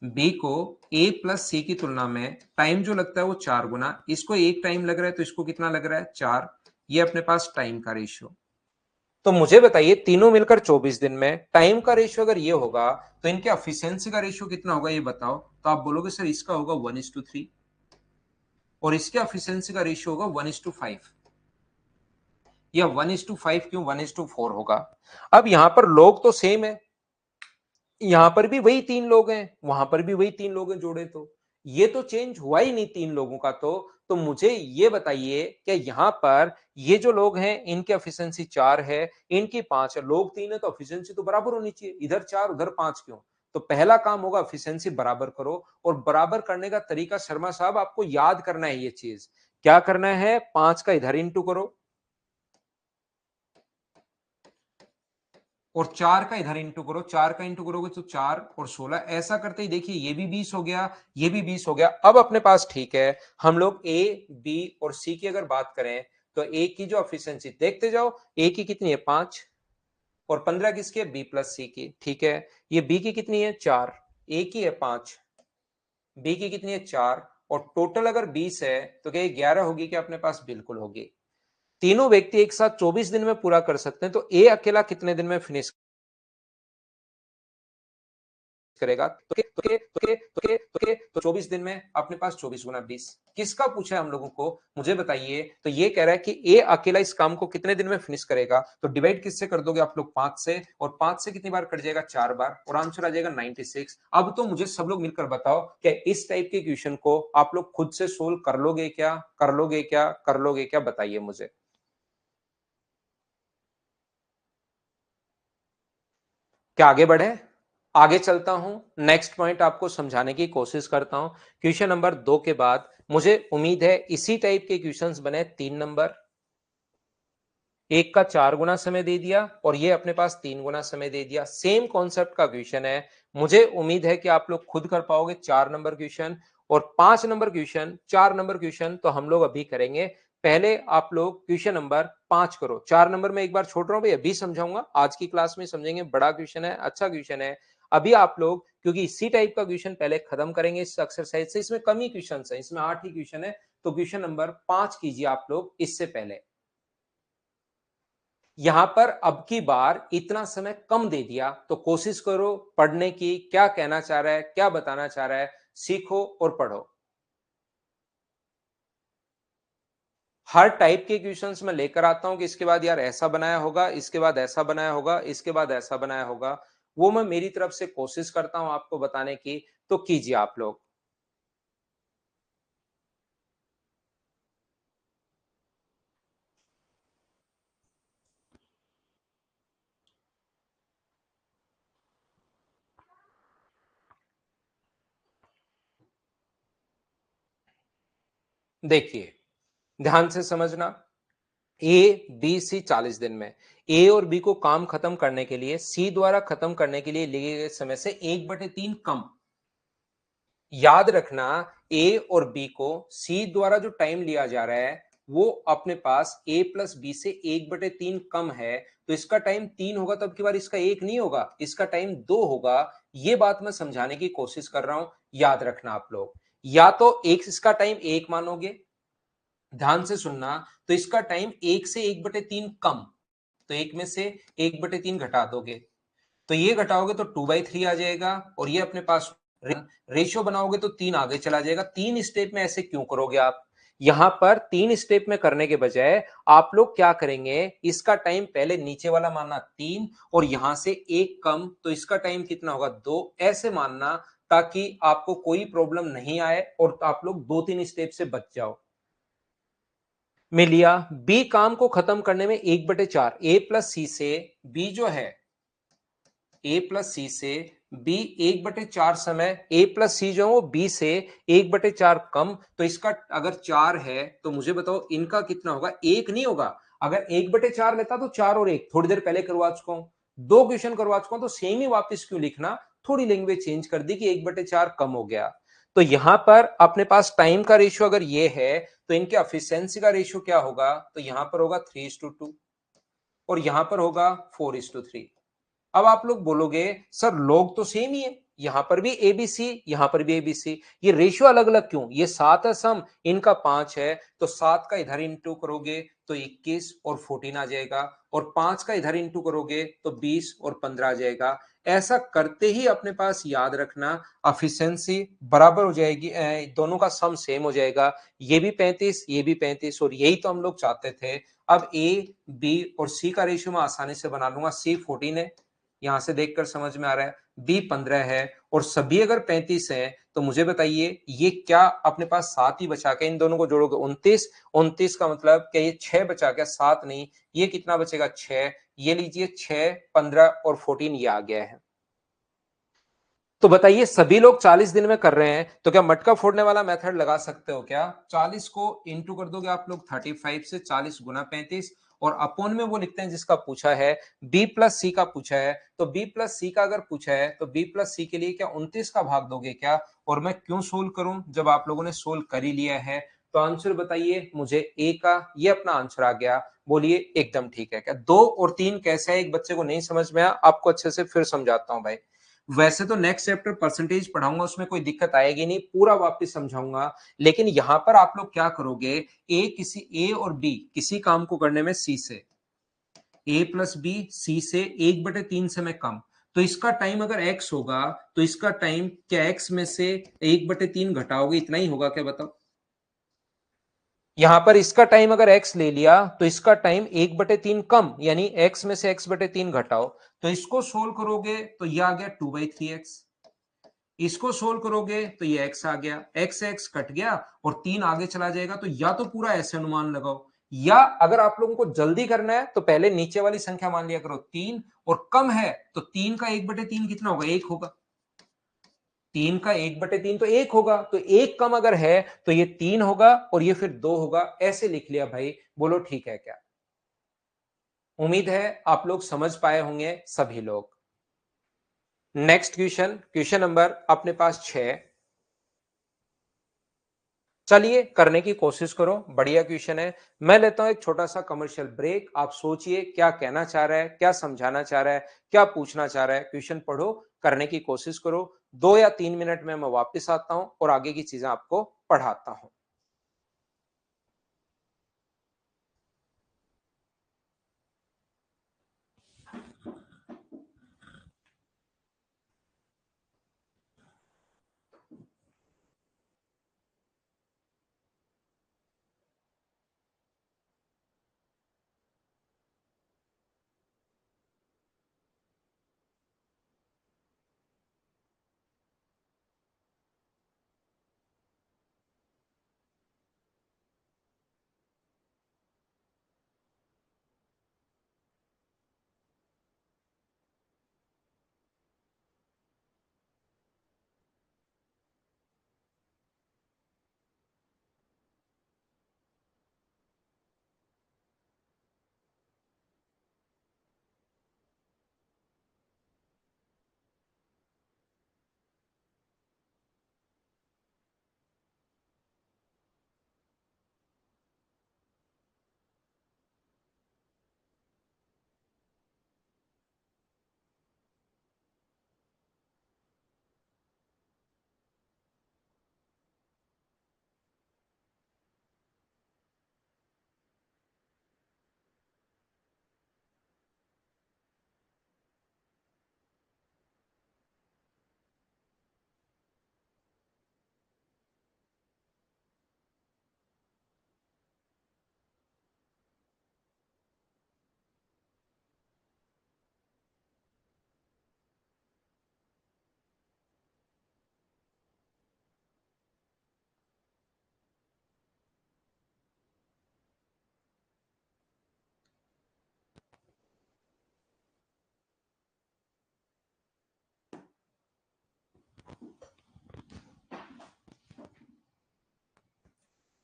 बी को ए प्लस सी की तुलना में टाइम जो लगता है वो 4 गुना, इसको एक टाइम लग रहा है तो इसको कितना लग रहा है 4। ये अपने पास टाइम का रेशियो। तो मुझे बताइए तीनों मिलकर 24 दिन में टाइम का रेशियो अगर ये होगा तो इनके एफिशिएंसी का रेशियो कितना होगा ये बताओ। तो आप बोलोगे सर इसका होगा 1:3 और इसके एफिशिएंसी का रेशियो होगा 1:5, या 1:5 क्यों 1:4 होगा। अब यहां पर लोग तो सेम है, यहां पर भी वही 3 लोग हैं, वहां पर भी वही 3 लोग हैं जोड़े, तो ये तो चेंज हुआ ही नहीं 3 लोगों का। तो मुझे ये बताइए कि यहां पर ये जो लोग हैं इनकी एफिशिएंसी 4 है, इनकी 5 है, लोग 3 है तो एफिशिएंसी तो बराबर होनी चाहिए, इधर 4 उधर 5 क्यों। तो पहला काम होगा एफिशिएंसी बराबर करो, और बराबर करने का तरीका शर्मा साहब आपको याद करना है। ये चीज क्या करना है, 5 का इधर इंटू करो और 4 का इधर इंटू करो, 4 का इंटू करोगे तो 4 और 16, ऐसा करते ही देखिए ये भी 20 हो गया, ये भी 20 हो गया। अब अपने पास ठीक है, हम लोग ए बी और सी की अगर बात करें तो ए की जो एफिशिएंसी देखते जाओ, ए की कितनी है 5 और 15 किसकी है बी प्लस सी की, ठीक है। ये बी की कितनी है 4, ए की है 5, बी की कितनी है 4, और टोटल अगर 20 है तो क्या ये 11 होगी क्या अपने पास, बिल्कुल होगी। तीनों व्यक्ति एक साथ 24 दिन में पूरा कर सकते हैं, तो ए अकेला कितने दिन में फिनिश करेगा। तो 24 दिन में अपने पास 24 × 20, किसका पूछा है हम लोगों को मुझे बताइए। तो ये कह रहा है कि ए अकेला इस काम को कितने दिन में फिनिश करेगा, तो डिवाइड किससे कर दोगे आप लोग 5 से, और 5 से कितनी बार कट जाएगा 4 बार, और आंसर आ जाएगा 96। अब तो मुझे सब लोग मिलकर बताओ कि इस टाइप के क्वेश्चन को आप लोग खुद से सोल्व कर लोगे क्या, कर लोगे क्या, कर लोगे क्या, बताइए मुझे। क्या आगे बढ़े, आगे चलता हूं, नेक्स्ट पॉइंट आपको समझाने की कोशिश करता हूं। क्वेश्चन नंबर 2 के बाद मुझे उम्मीद है इसी टाइप के क्वेश्चंस बने 3 नंबर। एक का 4 गुना समय दे दिया और ये अपने पास 3 गुना समय दे दिया, सेम कॉन्सेप्ट का क्वेश्चन है। मुझे उम्मीद है कि आप लोग खुद कर पाओगे 4 नंबर क्वेश्चन, और 5 नंबर क्वेश्चन, 4 नंबर क्वेश्चन तो हम लोग अभी करेंगे। पहले आप लोग क्वेश्चन नंबर 5 करो, 4 नंबर में एक बार छोड़ रहा हूं भाई, अभी समझाऊंगा, आज की क्लास में समझेंगे, बड़ा क्वेश्चन है, अच्छा क्वेश्चन है। अभी आप लोग क्योंकि इसी टाइप का क्वेश्चन पहले खत्म करेंगे इस एक्सरसाइज से, इसमें कम ही क्वेश्चन है, इसमें 8 ही क्वेश्चन है, तो क्वेश्चन नंबर 5 कीजिए आप लोग। इससे पहले यहां पर अब की बार इतना समय कम दे दिया, तो कोशिश करो पढ़ने की, क्या कहना चाह रहा है, क्या बताना चाह रहा है, सीखो और पढ़ो। हर टाइप के क्वेश्चंस मैं लेकर आता हूं कि इसके बाद यार ऐसा बनाया होगा, इसके बाद ऐसा बनाया होगा, इसके बाद ऐसा बनाया होगा। वो मैं मेरी तरफ से कोशिश करता हूं आपको बताने की, तो कीजिए आप लोग। देखिए, ध्यान से समझना। ए, बी, सी 40 दिन में। ए और बी को काम खत्म करने के लिए, सी द्वारा खत्म करने के लिए लिए गए समय से 1/3 कम। याद रखना, ए और बी को सी द्वारा जो टाइम लिया जा रहा है, वो अपने पास ए प्लस बी से 1/3 कम है, तो इसका टाइम 3 होगा, तब की बार इसका 1 नहीं होगा, इसका टाइम 2 होगा। ये बात मैं समझाने की कोशिश कर रहा हूं, याद रखना आप लोग। या तो एक इसका टाइम 1 मानोगे, ध्यान से सुनना, तो इसका टाइम 1 से 1/3 कम, तो एक में से 1/3 घटा दोगे, तो ये घटाओगे तो 2/3 आ जाएगा, और ये अपने पास रेशियो बनाओगे तो 3 आगे चला जाएगा। 3 स्टेप में ऐसे क्यों करोगे आप? यहां पर 3 स्टेप में करने के बजाय आप लोग क्या करेंगे, इसका टाइम पहले नीचे वाला मानना 3, और यहां से 1 कम, तो इसका टाइम कितना होगा 2, ऐसे मानना, ताकि आपको कोई प्रॉब्लम नहीं आए और आप लोग 2-3 स्टेप से बच जाओ। में लिया, बी काम को खत्म करने में 1/4, ए प्लस सी से बी जो है, ए प्लस सी से बी 1/4 समय, ए प्लस सी जो है वो बी से 1/4 कम, तो इसका अगर 4 है तो मुझे बताओ इनका कितना होगा? 1 नहीं होगा। अगर 1/4 लेता तो 4 और 1 थोड़ी देर पहले करवा चुका हूं, 2 क्वेश्चन करवा चुका हूं, तो सेम ही वापस क्यों लिखना? थोड़ी लैंग्वेज चेंज कर दी कि 1/4 कम हो गया। तो यहां पर अपने पास टाइम का रेशियो अगर ये है, तो इनके एफिशिएंसी का रेशियो क्या होगा? तो यहां पर होगा 3:2 और यहां पर होगा 4:3। अब आप लोग बोलोगे सर लोग तो सेम ही है, यहां पर भी एबीसी, यहां पर भी एबीसी, ये रेशियो अलग अलग क्यों? ये 7 है सम, इनका 5 है, तो 7 का इधर इंटू करोगे तो 21 और 14 आ जाएगा, और 5 का इधर इंटू करोगे तो 20 और 15 आ जाएगा। ऐसा करते ही अपने पास याद रखना एफिशिएंसी बराबर हो जाएगी, दोनों का सम सेम हो जाएगा। ये भी 35, ये भी 35, और यही तो हम लोग चाहते थे। अब ए, बी और सी का रेशियो मैं आसानी से बना लूंगा। सी 14 है, यहां से देखकर समझ में आ रहा है, बी 15 है, और सभी अगर 35 है, तो मुझे बताइए ये क्या अपने पास 7 ही बचा के इन दोनों को जोड़ोगे 29, 29 का मतलब क्या ये 6 बचा गया? 7 नहीं, ये कितना बचेगा? 6। ये लीजिए 6, 15 और 14 ये आ गया है। तो बताइए सभी लोग 40 दिन में कर रहे हैं, तो क्या मटका फोड़ने वाला मेथड लगा सकते हो क्या? 40 को इंटू कर दोगे आप लोग 35 से, 40 गुना 35, और अपोन में वो लिखते हैं जिसका पूछा है। बी प्लस सी का पूछा है, तो बी प्लस सी का अगर पूछा है तो बी प्लस सी के लिए क्या 29 का भाग दोगे क्या? और मैं क्यों सोल्व करूं जब आप लोगों ने सोल्व कर ही लिया है? तो आंसर बताइए मुझे, ए का ये अपना आंसर आ गया। बोलिए एकदम ठीक है क्या? 2 और 3 कैसे है? एक बच्चे को नहीं समझ में आया, आपको अच्छे से फिर समझाता हूं भाई। वैसे तो नेक्स्ट चैप्टर परसेंटेज पढ़ाऊंगा, उसमें कोई दिक्कत आएगी नहीं, पूरा वापस समझाऊंगा। लेकिन यहां पर आप लोग क्या करोगे, ए और बी किसी काम को करने में सी से, ए प्लस बी सी से 1/3 समय कम, तो इसका टाइम अगर एक्स होगा, तो इसका टाइम क्या एक्स में से 1/3 घटाओगे, इतना ही होगा क्या? बताओ। यहां पर इसका टाइम अगर x ले लिया, तो इसका टाइम 1/3 कम, यानी x में से x/3 घटाओ, तो इसको सोल्व करोगे तो यह आ गया 2/3x। इसको सोल्व करोगे तो ये x आ गया, x x कट गया और 3 आगे चला जाएगा, तो या तो पूरा ऐसे अनुमान लगाओ, या अगर आप लोगों को जल्दी करना है तो पहले नीचे वाली संख्या मान लिया करो 3, और कम है तो 3 का 1/3 कितना होगा? 1 होगा। 3 का 1/3 तो 1 होगा, तो 1 कम अगर है तो ये 3 होगा और ये फिर 2 होगा, ऐसे लिख लिया भाई। बोलो ठीक है क्या? उम्मीद है आप लोग समझ पाए होंगे सभी लोग। नेक्स्ट क्वेश्चन, क्वेश्चन नंबर अपने पास 6। चलिए करने की कोशिश करो, बढ़िया क्वेश्चन है। मैं लेता हूं एक छोटा सा कमर्शियल ब्रेक, आप सोचिए क्या कहना चाह रहा है, क्या समझाना चाह रहा है, क्या पूछना चाह रहा है। क्वेश्चन पढ़ो, करने की कोशिश करो, 2 या 3 मिनट में मैं वापस आता हूं और आगे की चीजें आपको पढ़ाता हूं।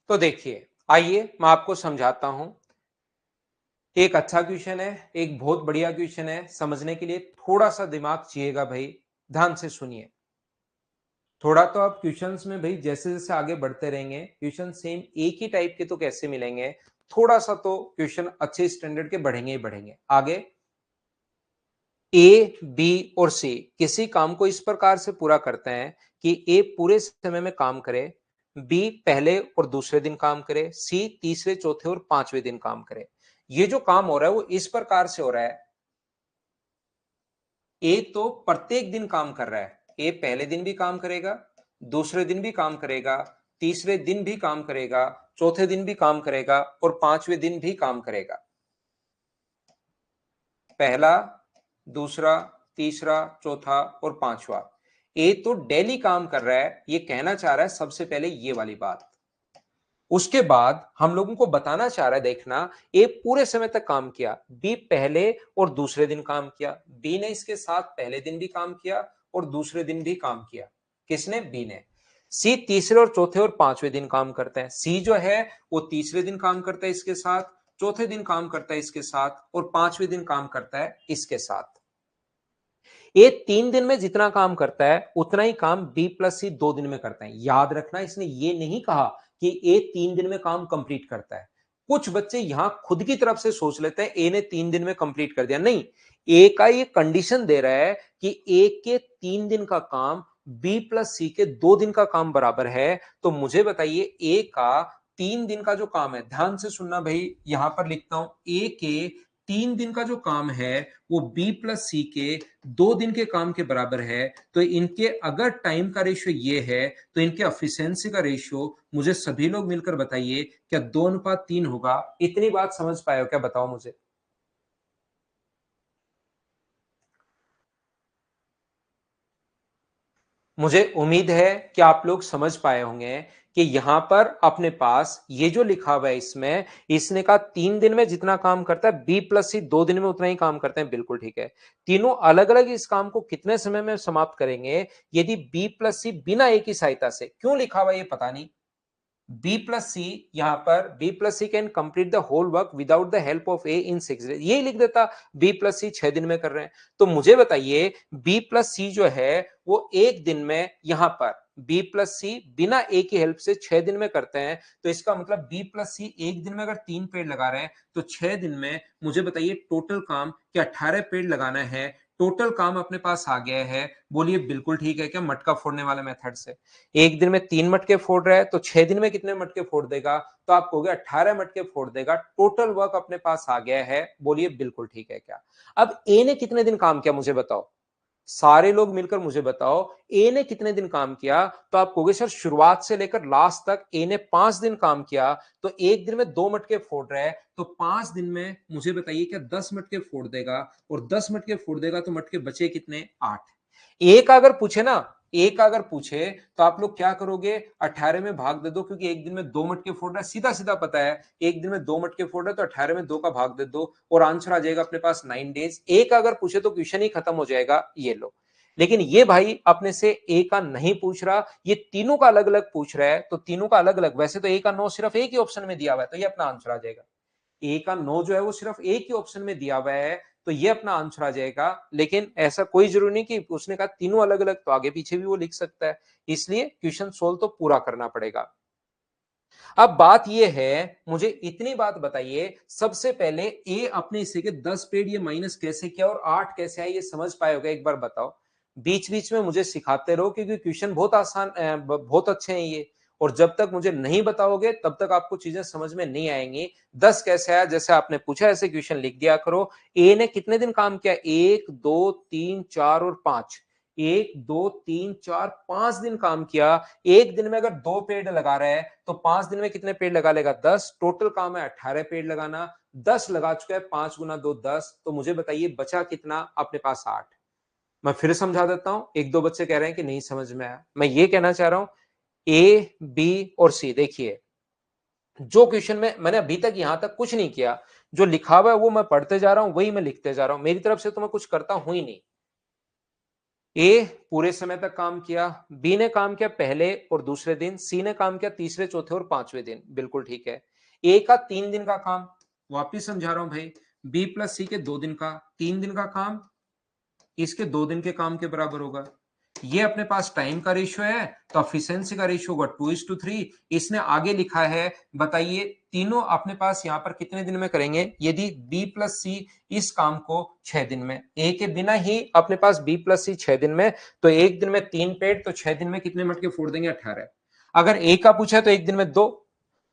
तो देखिए, आइए मैं आपको समझाता हूं। एक अच्छा क्वेश्चन है, एक बहुत बढ़िया क्वेश्चन है। समझने के लिए थोड़ा सा दिमाग चाहिएगा भाई। ध्यान से सुनिए। थोड़ा तो आप क्वेश्चंस में भाई जैसे जैसे आगे बढ़ते रहेंगे, क्वेश्चन सेम एक ही टाइप के तो कैसे मिलेंगे। थोड़ा सा तो क्वेश्चन अच्छे स्टैंडर्ड के बढ़ेंगे ही बढ़ेंगे आगे। ए, बी और सी किसी काम को इस प्रकार से पूरा करते हैं कि ए पूरे समय में काम करे, बी पहले और दूसरे दिन काम करे, सी तीसरे, चौथे और पांचवें दिन काम करे। ये जो काम हो रहा है वो इस प्रकार से हो रहा है। ए तो प्रत्येक दिन काम कर रहा है। ए पहले दिन भी काम करेगा, दूसरे दिन भी काम करेगा, तीसरे दिन भी काम करेगा, चौथे दिन भी काम करेगा और पांचवें दिन भी काम करेगा। पहला, दूसरा, तीसरा, चौथा और पांचवा। ए तो डेली काम कर रहा है। ये कहना चाह रहा है सबसे पहले ये वाली बात। उसके बाद हम लोगों को बताना चाह रहा है, देखना, ए पूरे समय तक काम किया, बी पहले और दूसरे दिन काम किया, बी ने इसके साथ पहले दिन भी काम किया और दूसरे दिन भी काम किया। किसने? बी ने। सी तीसरे और चौथे और पांचवें दिन काम करते हैं। सी जो है वो तीसरे दिन काम करता है इसके साथ, चौथे दिन काम करता है इसके साथ और पांचवें दिन काम करता है इसके साथ। ये 3 दिन में जितना काम करता है उतना ही काम बी प्लस सी 2 दिन में करता है। याद रखना, इसने ये नहीं कहा कि ए 3 दिन में काम कंप्लीट करता है। कुछ बच्चे यहां खुद की तरफ से सोच लेते हैं ए ने 3 दिन में कंप्लीट कर दिया। नहीं, ए का ये कंडीशन दे रहा है कि ए के 3 दिन का काम बी प्लस सी के 2 दिन का काम बराबर है। तो मुझे बताइए, ए का 3 दिन का जो काम है, ध्यान से सुनना भाई, यहां पर लिखता हूं, ए के 3 दिन का जो काम है वो बी प्लस सी के 2 दिन के काम के बराबर है। तो इनके अगर टाइम का रेशियो ये है तो इनके एफिशिएंसी का रेशियो मुझे सभी लोग मिलकर बताइए क्या 2:3 होगा? इतनी बात समझ पाए हो क्या? बताओ मुझे। मुझे उम्मीद है कि आप लोग समझ पाए होंगे कि यहां पर अपने पास ये जो लिखा हुआ है इसमें, इसने कहा 3 दिन में जितना काम करता है बी प्लस सी 2 दिन में उतना ही काम करते हैं। बिल्कुल ठीक है। तीनों अलग अलग इस काम को कितने समय में समाप्त करेंगे यदि बी प्लस सी बिना ए की सहायता से? क्यों लिखा हुआ है ये पता नहीं। बी प्लस सी, यहां पर b plus c can complete the whole work without the help of a in 6 days, यही लिख देता। बी प्लस सी 6 दिन में कर रहे हैं। तो मुझे बताइए, बी प्लस सी जो है वो एक दिन में, यहां पर बी प्लस सी बिना ए की हेल्प से 6 दिन में करते हैं। तो इसका मतलब बी प्लस सी एक दिन में अगर 3 पेड़ लगा रहे हैं तो 6 दिन में मुझे बताइए टोटल काम क्या 18 पेड़ लगाना है। टोटल काम अपने पास आ गया है। बोलिए बिल्कुल ठीक है क्या? मटका फोड़ने वाले मेथड से एक दिन में 3 मटके फोड़ रहा है तो 6 दिन में कितने मटके फोड़ देगा? तो आप कहोगे 18 मटके फोड़ देगा। टोटल वर्क अपने पास आ गया है। बोलिए बिल्कुल ठीक है क्या? अब ए ने कितने दिन काम किया मुझे बताओ। सारे लोग मिलकर मुझे बताओ, ए ने कितने दिन काम किया? तो आप कहोगे सर शुरुआत से लेकर लास्ट तक ए ने 5 दिन काम किया। तो एक दिन में 2 मटके फोड़ रहा है तो 5 दिन में मुझे बताइए क्या 10 मटके फोड़ देगा? और 10 मटके फोड़ देगा तो मटके बचे कितने? 8। एक अगर पूछे ना, एक अगर पूछे तो आप लोग क्या करोगे? 18 में भाग दे दो, क्योंकि एक दिन में 2 मटके फोड़ रहा है। सीधा सीधा पता है, एक दिन में 2 मटके फोड़ रहा है तो 18 में 2 का भाग दे दो और आंसर आ जाएगा अपने पास 9 डेज। एक अगर पूछे तो क्वेश्चन ही खत्म हो जाएगा। ये लो। लेकिन ये भाई अपने से ए का नहीं पूछ रहा, ये तीनों का अलग अलग पूछ रहा है। तो तीनों का अलग अलग, वैसे तो ए का 9 सिर्फ एक ही ऑप्शन में दिया हुआ है तो ये अपना आंसर आ जाएगा। ए का 9 जो है वो सिर्फ एक ही ऑप्शन में दिया हुआ है तो ये अपना आंसर आ जाएगा। लेकिन ऐसा कोई जरूरी नहीं कि उसने कहा तीनों अलग अलग, तो आगे पीछे भी वो लिख सकता है। इसलिए क्वेश्चन सोल्व तो पूरा करना पड़ेगा। अब बात ये है, मुझे इतनी बात बताइए, सबसे पहले ए अपने हिस्से के 10 पेड़ ये माइनस कैसे किया और 8 कैसे आए, ये समझ पाए होगा? एक बार बताओ। बीच बीच में मुझे सिखाते रहो क्योंकि क्वेश्चन बहुत आसान, बहुत अच्छे हैं ये। और जब तक मुझे नहीं बताओगे तब तक आपको चीजें समझ में नहीं आएंगी। 10 कैसे आया, जैसे आपने पूछा ऐसे क्वेश्चन लिख दिया करो। ए ने कितने दिन काम किया? 1, 2, 3, 4 और 5। 1, 2, 3, 4, 5 दिन काम किया। एक दिन में अगर 2 पेड़ लगा रहा है तो 5 दिन में कितने पेड़ लगा लेगा? 10। टोटल काम है 18 पेड़ लगाना। 10 लगा चुका है, 5 गुना 2 10। तो मुझे बताइए बचा कितना? अपने पास 8। मैं फिर समझा देता हूं, एक दो बच्चे कह रहे हैं कि नहीं समझ में आया। मैं ये कहना चाह रहा हूं, ए बी और सी, देखिए जो क्वेश्चन में मैंने अभी तक यहां तक कुछ नहीं किया, जो लिखा हुआ है वो मैं पढ़ते जा रहा हूं, वही मैं लिखते जा रहा हूं। मेरी तरफ से तो मैं कुछ करता हूं ही नहीं। ए पूरे समय तक काम किया, बी ने काम किया पहले और दूसरे दिन, सी ने काम किया तीसरे, चौथे और पांचवें दिन, बिल्कुल ठीक है। ए का 3 दिन का काम, वापिस समझा रहा हूं भाई, बी प्लस सी के 2 दिन का, 3 दिन का काम इसके 2 दिन के काम के बराबर होगा। ये अपने पास टाइम का रेशियो है, तो एफिशिएंसी का रेशियो होगा 2:3। इसने आगे लिखा है, बताइए तीनों अपने पास यहां पर कितने दिन में करेंगे? यदि बी प्लस सी इस काम को 6 दिन में, ए के बिना ही अपने पास बी प्लस सी 6 दिन में, तो एक दिन में 3 पेड़, तो 6 दिन में कितने मटके फोड़ देंगे? 18। अगर ए का पूछा तो एक दिन में 2,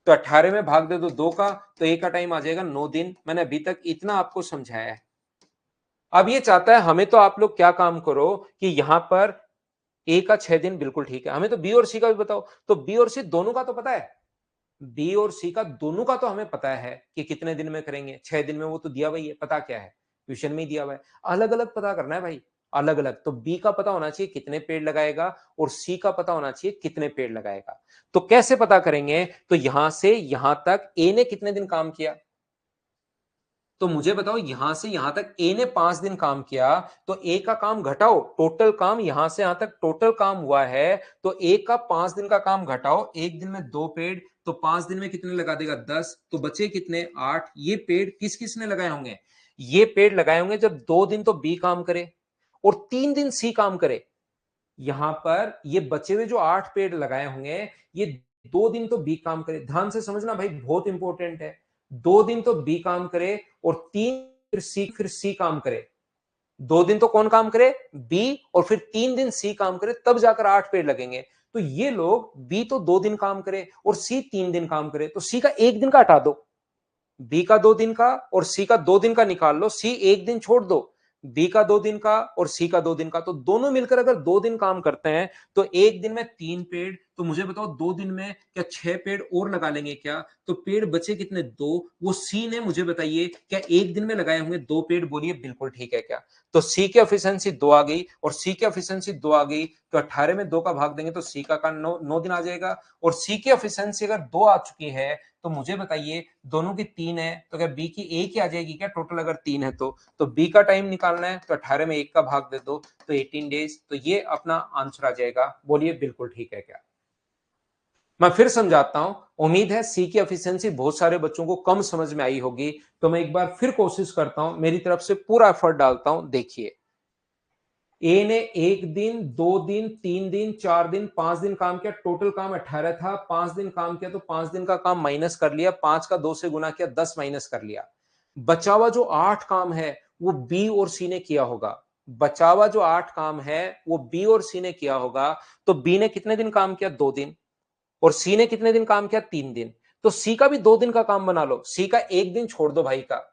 तो 18 में भाग दे दो 2 का, तो ए का टाइम आ जाएगा 9 दिन। मैंने अभी तक इतना आपको समझाया है। अब ये चाहता है हमें, तो आप लोग क्या काम करो कि यहां पर ए का 6 दिन बिल्कुल ठीक है, हमें तो बी और सी का भी बताओ। तो बी और सी दोनों का तो पता है, बी और सी का दोनों का तो हमें पता है कि कितने दिन में करेंगे। 6 दिन में वो तो दिया हुआ ही है, पता क्या है, क्वेश्चन में ही दिया हुआ है। अलग अलग पता करना है भाई, अलग अलग। तो बी का पता होना चाहिए कितने पेड़ लगाएगा, और सी का पता होना चाहिए कितने पेड़ लगाएगा। तो कैसे पता करेंगे? तो यहां से यहां तक ए ने कितने दिन काम किया, तो मुझे बताओ यहां से यहां तक ए ने 5 दिन काम किया, तो ए का काम घटाओ, टोटल काम यहां से यहां तक टोटल काम हुआ है, तो ए का 5 दिन का काम घटाओ, एक दिन में 2 पेड़, तो 5 दिन में कितने लगा देगा? 10, तो बचे कितने? 8। ये पेड़ किस किस ने लगाए होंगे? ये पेड़ लगाए होंगे जब 2 दिन तो बी काम करे और 3 दिन सी काम करे। यहां पर ये बचे हुए जो 8 पेड़ लगाए होंगे, ये 2 दिन तो बी काम करे। ध्यान से समझना भाई, बहुत इंपॉर्टेंट है। 2 दिन तो बी काम करे और 3 फिर सी काम करे। 2 दिन तो कौन काम करे? बी, और फिर 3 दिन सी काम करे, तब जाकर 8 पेड़ लगेंगे। तो ये लोग, बी तो 2 दिन काम करे और सी 3 दिन काम करे, तो सी का एक दिन का हटा दो, बी का 2 दिन का और सी का 2 दिन का निकाल लो, सी एक दिन छोड़ दो, बी का 2 दिन का और सी का 2 दिन का, तो दोनों मिलकर अगर 2 दिन काम करते हैं, तो एक दिन में 3 पेड़, तो मुझे बताओ 2 दिन में क्या 6 पेड़ और लगा लेंगे क्या? तो पेड़ बचे कितने? 2। वो सी ने मुझे बताइए क्या एक दिन में लगाए होंगे 2 पेड़? बोलिए बिल्कुल ठीक है क्या? तो सी की एफिशिएंसी 2 आ गई और सी की एफिशिएंसी 2 आ गई, तो 18 में 2 का भाग देंगे तो सी का 9 दिन आ जाएगा। और सी की एफिशिएंसी अगर 2 आ चुकी है, तो मुझे बताइए दोनों की 3 है, तो क्या बी की एक ही आ जाएगी क्या टोटल? अगर 3 है तो बी का टाइम निकालना है, तो 18 में 1 का भाग दे दो, तो 18 डेज। तो ये अपना आंसर आ जाएगा। बोलिए बिल्कुल ठीक है क्या? मैं फिर समझाता हूं, उम्मीद है सी की एफिशिएंसी बहुत सारे बच्चों को कम समझ में आई होगी, तो मैं एक बार फिर कोशिश करता हूं, मेरी तरफ से पूरा एफर्ट डालता हूं। देखिए, ए ने 1 दिन, 2 दिन, 3 दिन, 4 दिन, 5 दिन काम किया, टोटल काम 18 था। 5 दिन काम किया तो 5 दिन का काम माइनस कर लिया, 5 का 2 से गुना किया, 10 माइनस कर लिया। बचा हुआ जो 8 काम है वो बी और सी ने किया होगा। बचा हुआ जो 8 काम है वो बी और सी ने किया होगा। तो बी ने कितने दिन काम किया? 2 दिन। और सी ने कितने दिन काम किया? 3 दिन। तो सी का भी 2 दिन का काम बना लो, सी का एक दिन छोड़ दो भाई का,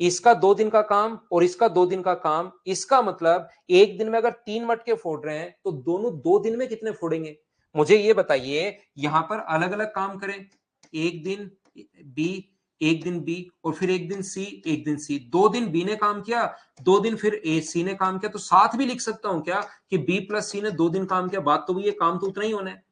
इसका 2 दिन का काम और इसका 2 दिन का काम। इसका मतलब एक दिन में अगर 3 मटके फोड़ रहे हैं, तो दोनों 2 दिन में कितने फोड़ेंगे? मुझे ये बताइए, यहां पर अलग अलग काम करें, एक दिन बी, एक दिन बी, और फिर एक दिन सी, एक दिन सी। 2 दिन बी ने काम किया, 2 दिन फिर ए सी ने काम किया, तो साथ भी लिख सकता हूं क्या कि बी प्लस सी ने 2 दिन काम किया? बात तो भी, ये काम तो उतना ही होना है,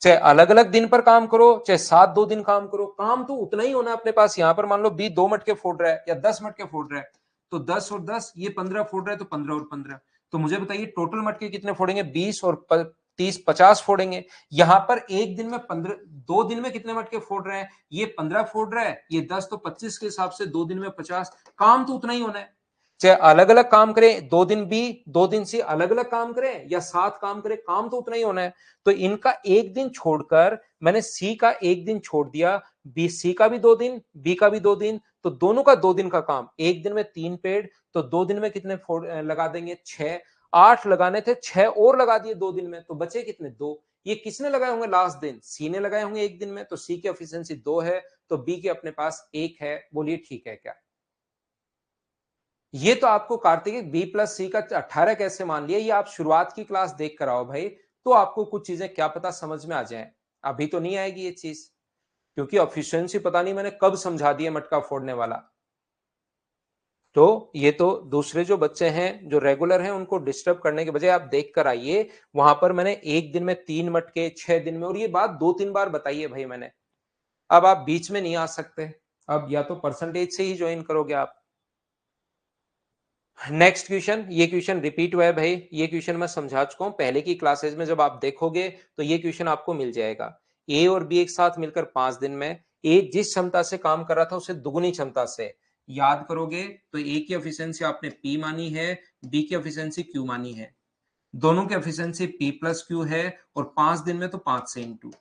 चाहे अलग अलग दिन पर काम करो, चाहे साथ 2 दिन काम करो, काम तो उतना ही होना है अपने पास। यहां पर मान लो बी 2 मटके फोड़ रहा है या 10 मटके फोड़ रहा है, तो 10 और 10 ये 15 फोड़ रहा है, तो 15 और 15, तो मुझे बताइए टोटल मटके कितने फोड़ेंगे? 20 और 30, 50 फोड़ेंगे। यहां पर एक दिन में 15, 2 दिन में कितने मटके फोड़ रहे हैं? ये 15 फोड़ रहा है, ये 10, तो 25 के हिसाब से 2 दिन में 50। काम तो उतना ही होना है, चाहे अलग अलग काम करें, 2 दिन बी 2 दिन सी, अलग अलग काम करें या साथ काम करें, काम तो उतना ही होना है। तो इनका एक दिन छोड़कर मैंने सी का एक दिन छोड़ दिया, बी सी का भी 2 दिन, बी का भी 2 दिन, तो दोनों का 2 दिन का काम। एक दिन में 3 पेड़, तो 2 दिन में कितने लगा देंगे? 6। 8 लगाने थे, 6 और लगा दिए 2 दिन में, तो बचे कितने? 2। ये किसने लगाए होंगे लास्ट दिन? सी ने लगाए होंगे एक दिन में, तो सी की एफिशिएंसी 2 है, तो बी के अपने पास 1 है। बोलिए ठीक है क्या? ये तो आपको कार्तिक बी प्लस सी का 18 कैसे मान लिया, ये आप शुरुआत की क्लास देख कर आओ भाई, तो आपको कुछ चीजें क्या पता समझ में आ जाए। अभी तो नहीं आएगी ये चीज, क्योंकि एफिशिएंसी पता नहीं मैंने कब समझा दिया मटका फोड़ने वाला। तो ये तो दूसरे जो बच्चे हैं जो रेगुलर हैं, उनको डिस्टर्ब करने के बजाय आप देख कर आइए। वहां पर मैंने एक दिन में 3 मटके, 6 दिन में, और ये बात 2-3 बार बताई है भाई मैंने। अब आप बीच में नहीं आ सकते, अब या तो परसेंटेज से ही ज्वाइन करोगे आप। नेक्स्ट क्वेश्चन, ये क्वेश्चन रिपीट हुआ है भाई, ये क्वेश्चन मैं समझा चुका हूं पहले की क्लासेस में, जब आप देखोगे तो ये क्वेश्चन आपको मिल जाएगा। ए और बी एक साथ मिलकर 5 दिन में ए जिस क्षमता से काम कर रहा था उसे दुगुनी क्षमता से, याद करोगे तो ए की एफिशिएंसी आपने पी मानी है, बी की एफिशिएंसी क्यू मानी है, दोनों की एफिशिएंसी पी प्लस क्यू है, और 5 दिन में तो 5 से इंटू।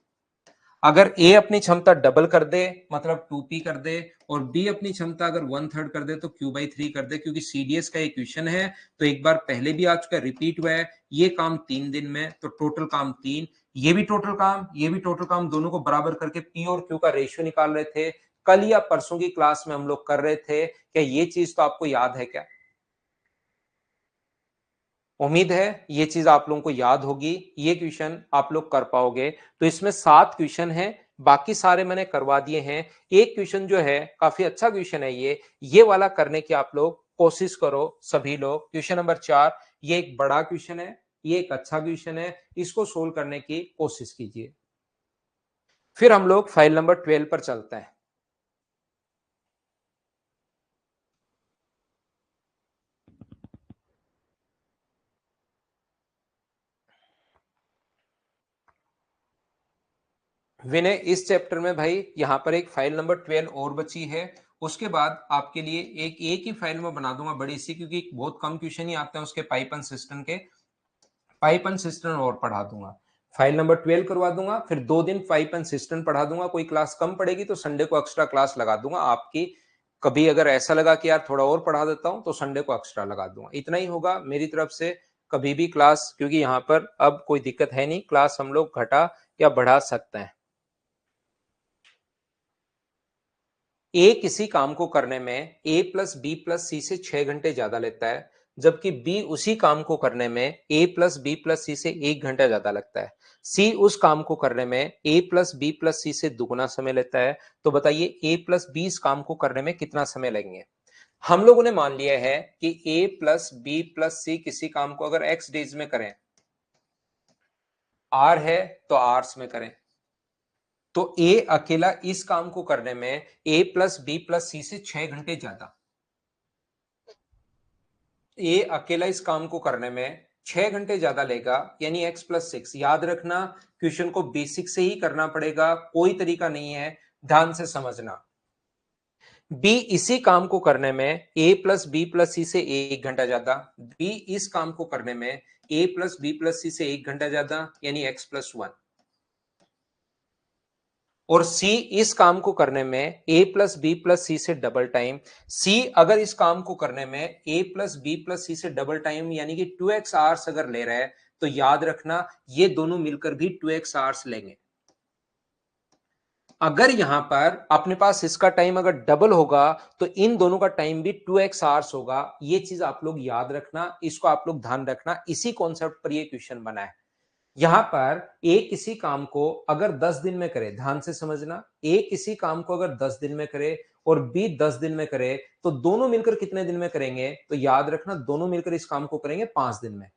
अगर ए अपनी क्षमता डबल कर दे मतलब 2p कर दे, और बी अपनी क्षमता अगर 1/3 कर दे तो q/3 कर दे, क्योंकि सीडीएस का इक्वेशन है तो एक बार पहले भी आ चुका है, रिपीट हुआ है। ये काम 3 दिन में तो टोटल काम 3, ये भी टोटल काम, ये भी टोटल काम, दोनों को बराबर करके पी और क्यू का रेशियो निकाल रहे थे। कल या परसों की क्लास में हम लोग कर रहे थे। क्या ये चीज तो आपको याद है क्या? उम्मीद है ये चीज आप लोगों को याद होगी, ये क्वेश्चन आप लोग कर पाओगे। तो इसमें 7 क्वेश्चन हैं, बाकी सारे मैंने करवा दिए हैं। एक क्वेश्चन जो है काफी अच्छा क्वेश्चन है, ये वाला करने की आप लोग कोशिश करो सभी लोग। क्वेश्चन नंबर 4, ये एक बड़ा क्वेश्चन है, ये एक अच्छा क्वेश्चन है, इसको सोल्व करने की कोशिश कीजिए। फिर हम लोग फाइल नंबर 12 पर चलते हैं। विनय, इस चैप्टर में भाई यहां पर एक फाइल नंबर 12 और बची है, उसके बाद आपके लिए एक ही फाइल में बना दूंगा बड़ी सी, क्योंकि बहुत कम क्वेश्चन ही आते हैं उसके पाइप एंड सिस्टम के, पाइप एंड सिस्टम और पढ़ा दूंगा। फाइल नंबर 12 करवा दूंगा, फिर 2 दिन पाइप एंड सिस्टम पढ़ा दूंगा। कोई क्लास कम पड़ेगी तो संडे को एक्स्ट्रा क्लास लगा दूंगा आपकी। कभी अगर ऐसा लगा कि यार थोड़ा और पढ़ा देता हूं तो संडे को एक्स्ट्रा लगा दूंगा। इतना ही होगा मेरी तरफ से। कभी भी क्लास, क्योंकि यहाँ पर अब कोई दिक्कत है नहीं, क्लास हम लोग घटा या बढ़ा सकते हैं। ए किसी काम को करने में ए प्लस बी प्लस सी से 6 घंटे ज्यादा लेता है, जबकि बी उसी काम को करने में ए प्लस बी प्लस सी से 1 घंटा ज्यादा लगता है। सी उस काम को करने में ए प्लस बी प्लस सी से दुगुना समय लेता है। तो बताइए ए प्लस बी इस काम को करने में कितना समय लगेंगे? हम लोगों ने मान लिया है कि ए प्लस बी प्लस सी किसी काम को अगर एक्स डेज में करें, आर है तो आर्स में करें, तो ए अकेला इस काम को करने में ए प्लस बी प्लस सी से 6 घंटे ज्यादा, ए अकेला इस काम को करने में 6 घंटे ज्यादा लेगा, यानी x+6। याद रखना, क्वेश्चन को बेसिक से ही करना पड़ेगा, कोई तरीका नहीं है, ध्यान से समझना। बी इसी काम को करने में ए प्लस बी प्लस सी से 1 घंटा ज्यादा, बी इस काम को करने में ए प्लस बी प्लस सी से 1 घंटा ज्यादा, यानी x+1। और सी इस काम को करने में ए प्लस बी प्लस सी से डबल टाइम, सी अगर इस काम को करने में ए प्लस बी प्लस सी से डबल टाइम यानी कि 2x आवर्स अगर ले रहा है, तो याद रखना ये दोनों मिलकर भी 2x आवर्स लेंगे। अगर यहां पर अपने पास इसका टाइम अगर डबल होगा तो इन दोनों का टाइम भी 2x आवर्स होगा। ये चीज आप लोग याद रखना, इसको आप लोग ध्यान रखना, इसी कॉन्सेप्ट पर ये क्वेश्चन बना है। यहां पर ए किसी काम को अगर 10 दिन में करे, ध्यान से समझना, ए किसी काम को अगर 10 दिन में करे और बी 10 दिन में करे, तो दोनों मिलकर कितने दिन में करेंगे? तो याद रखना दोनों मिलकर इस काम को करेंगे 5 दिन में,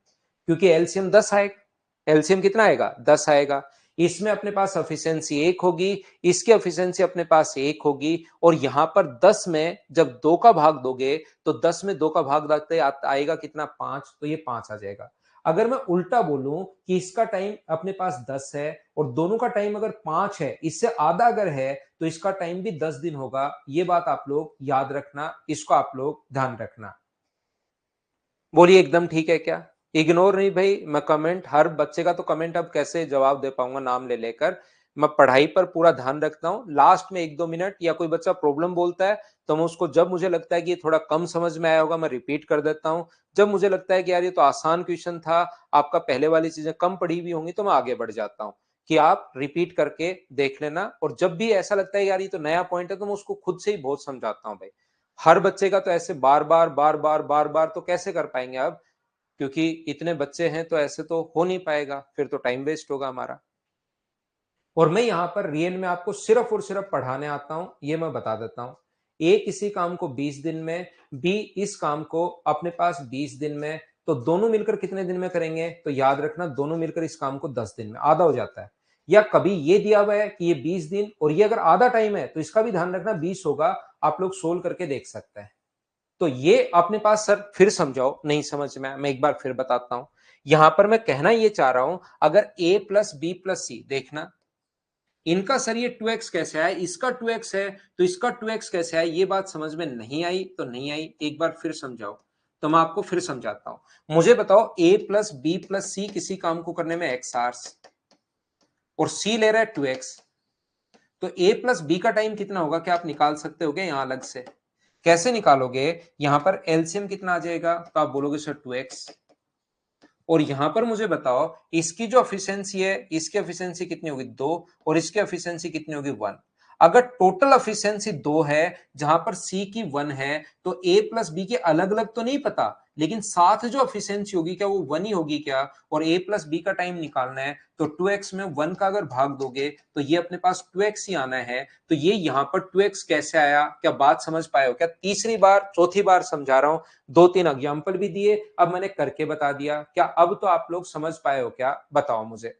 क्योंकि एलसीएम 10 आएगा। एलसीएम कितना आएगा? 10 आएगा। इसमें अपने पास एफिशिएंसी 1 होगी, इसकी एफिशिएंसी अपने पास 1 होगी, और यहां पर 10 में जब 2 का भाग दोगे तो 10 में 2 का भाग आएगा कितना? 5, तो ये 5 आ जाएगा। अगर मैं उल्टा बोलूं कि इसका टाइम अपने पास 10 है और दोनों का टाइम अगर 5 है, इससे आधा अगर है, तो इसका टाइम भी 10 दिन होगा। ये बात आप लोग याद रखना, इसको आप लोग ध्यान रखना। बोलिए एकदम ठीक है क्या? इग्नोर नहीं भाई, मैं कमेंट, हर बच्चे का तो कमेंट अब कैसे जवाब दे पाऊंगा नाम ले लेकर। मैं पढ़ाई पर पूरा ध्यान रखता हूं। लास्ट में 1-2 मिनट या कोई बच्चा प्रॉब्लम बोलता है तो मैं उसको, जब मुझे लगता है कि ये थोड़ा कम समझ में आया होगा, मैं रिपीट कर देता हूं। जब मुझे लगता है कि यार ये तो आसान क्वेश्चन था, आपका पहले वाली चीजें कम पढ़ी हुई होंगी, तो मैं आगे बढ़ जाता हूं कि आप रिपीट करके देख लेना। और जब भी ऐसा लगता है यार ये तो नया पॉइंट है, तो मैं उसको खुद से ही बहुत समझाता हूं भाई। हर बच्चे का तो ऐसे बार बार बार बार बार बार तो कैसे कर पाएंगे अब, क्योंकि इतने बच्चे हैं, तो ऐसे तो हो नहीं पाएगा, फिर तो टाइम वेस्ट होगा हमारा। और मैं यहां पर रियल में आपको सिर्फ और सिर्फ पढ़ाने आता हूं, ये मैं बता देता हूं। ए किसी काम को 20 दिन में, बी इस काम को अपने पास 20 दिन में, तो दोनों मिलकर कितने दिन में करेंगे? तो याद रखना दोनों मिलकर इस काम को 10 दिन में, आधा हो जाता है। या कभी ये दिया हुआ है कि ये 20 दिन और ये अगर आधा टाइम है, तो इसका भी ध्यान रखना 20 होगा। आप लोग सोल्व करके देख सकते हैं। तो ये अपने पास सर फिर समझाओ, नहीं समझ में, मैं एक बार फिर बताता हूं। यहां पर मैं कहना ये चाह रहा हूं, अगर a प्लस बी प्लस सी, देखना इनका सर ये 2x कैसे आया, इसका 2x है तो इसका 2x कैसे आया, ये बात समझ में नहीं आई तो नहीं आई, एक बार फिर समझाओ। तो मैं आपको फिर समझाता हूं, मुझे बताओ a प्लस बी प्लस सी किसी काम को करने में x आवर्स और c ले रहा है 2x, तो a प्लस बी का टाइम कितना होगा, क्या आप निकाल सकते होगे यहां अलग से? कैसे निकालोगे? यहां पर एलसीएम कितना आ जाएगा, तो आप बोलोगे सर 2x, और यहां पर मुझे बताओ इसकी जो एफिशिएंसी है, इसकी एफिशिएंसी कितनी होगी 2, और इसकी एफिशिएंसी कितनी होगी 1। अगर टोटल एफिशिएंसी 2 है, जहां पर सी की 1 है, तो ए प्लस बी के अलग अलग तो नहीं पता, लेकिन साथ जो एफिशिएंसी होगी क्या वो 1 ही होगी क्या? और ए प्लस बी का टाइम निकालना है, तो 2x में 1 का अगर भाग दोगे तो ये अपने पास 2x ही आना है। तो ये यहां पर 2x कैसे आया, क्या बात समझ पाए हो क्या? तीसरी बार चौथी बार समझा रहा हूं, 2-3 एग्जाम्पल भी दिए, अब मैंने करके बता दिया, क्या अब तो आप लोग समझ पाए हो क्या? बताओ मुझे।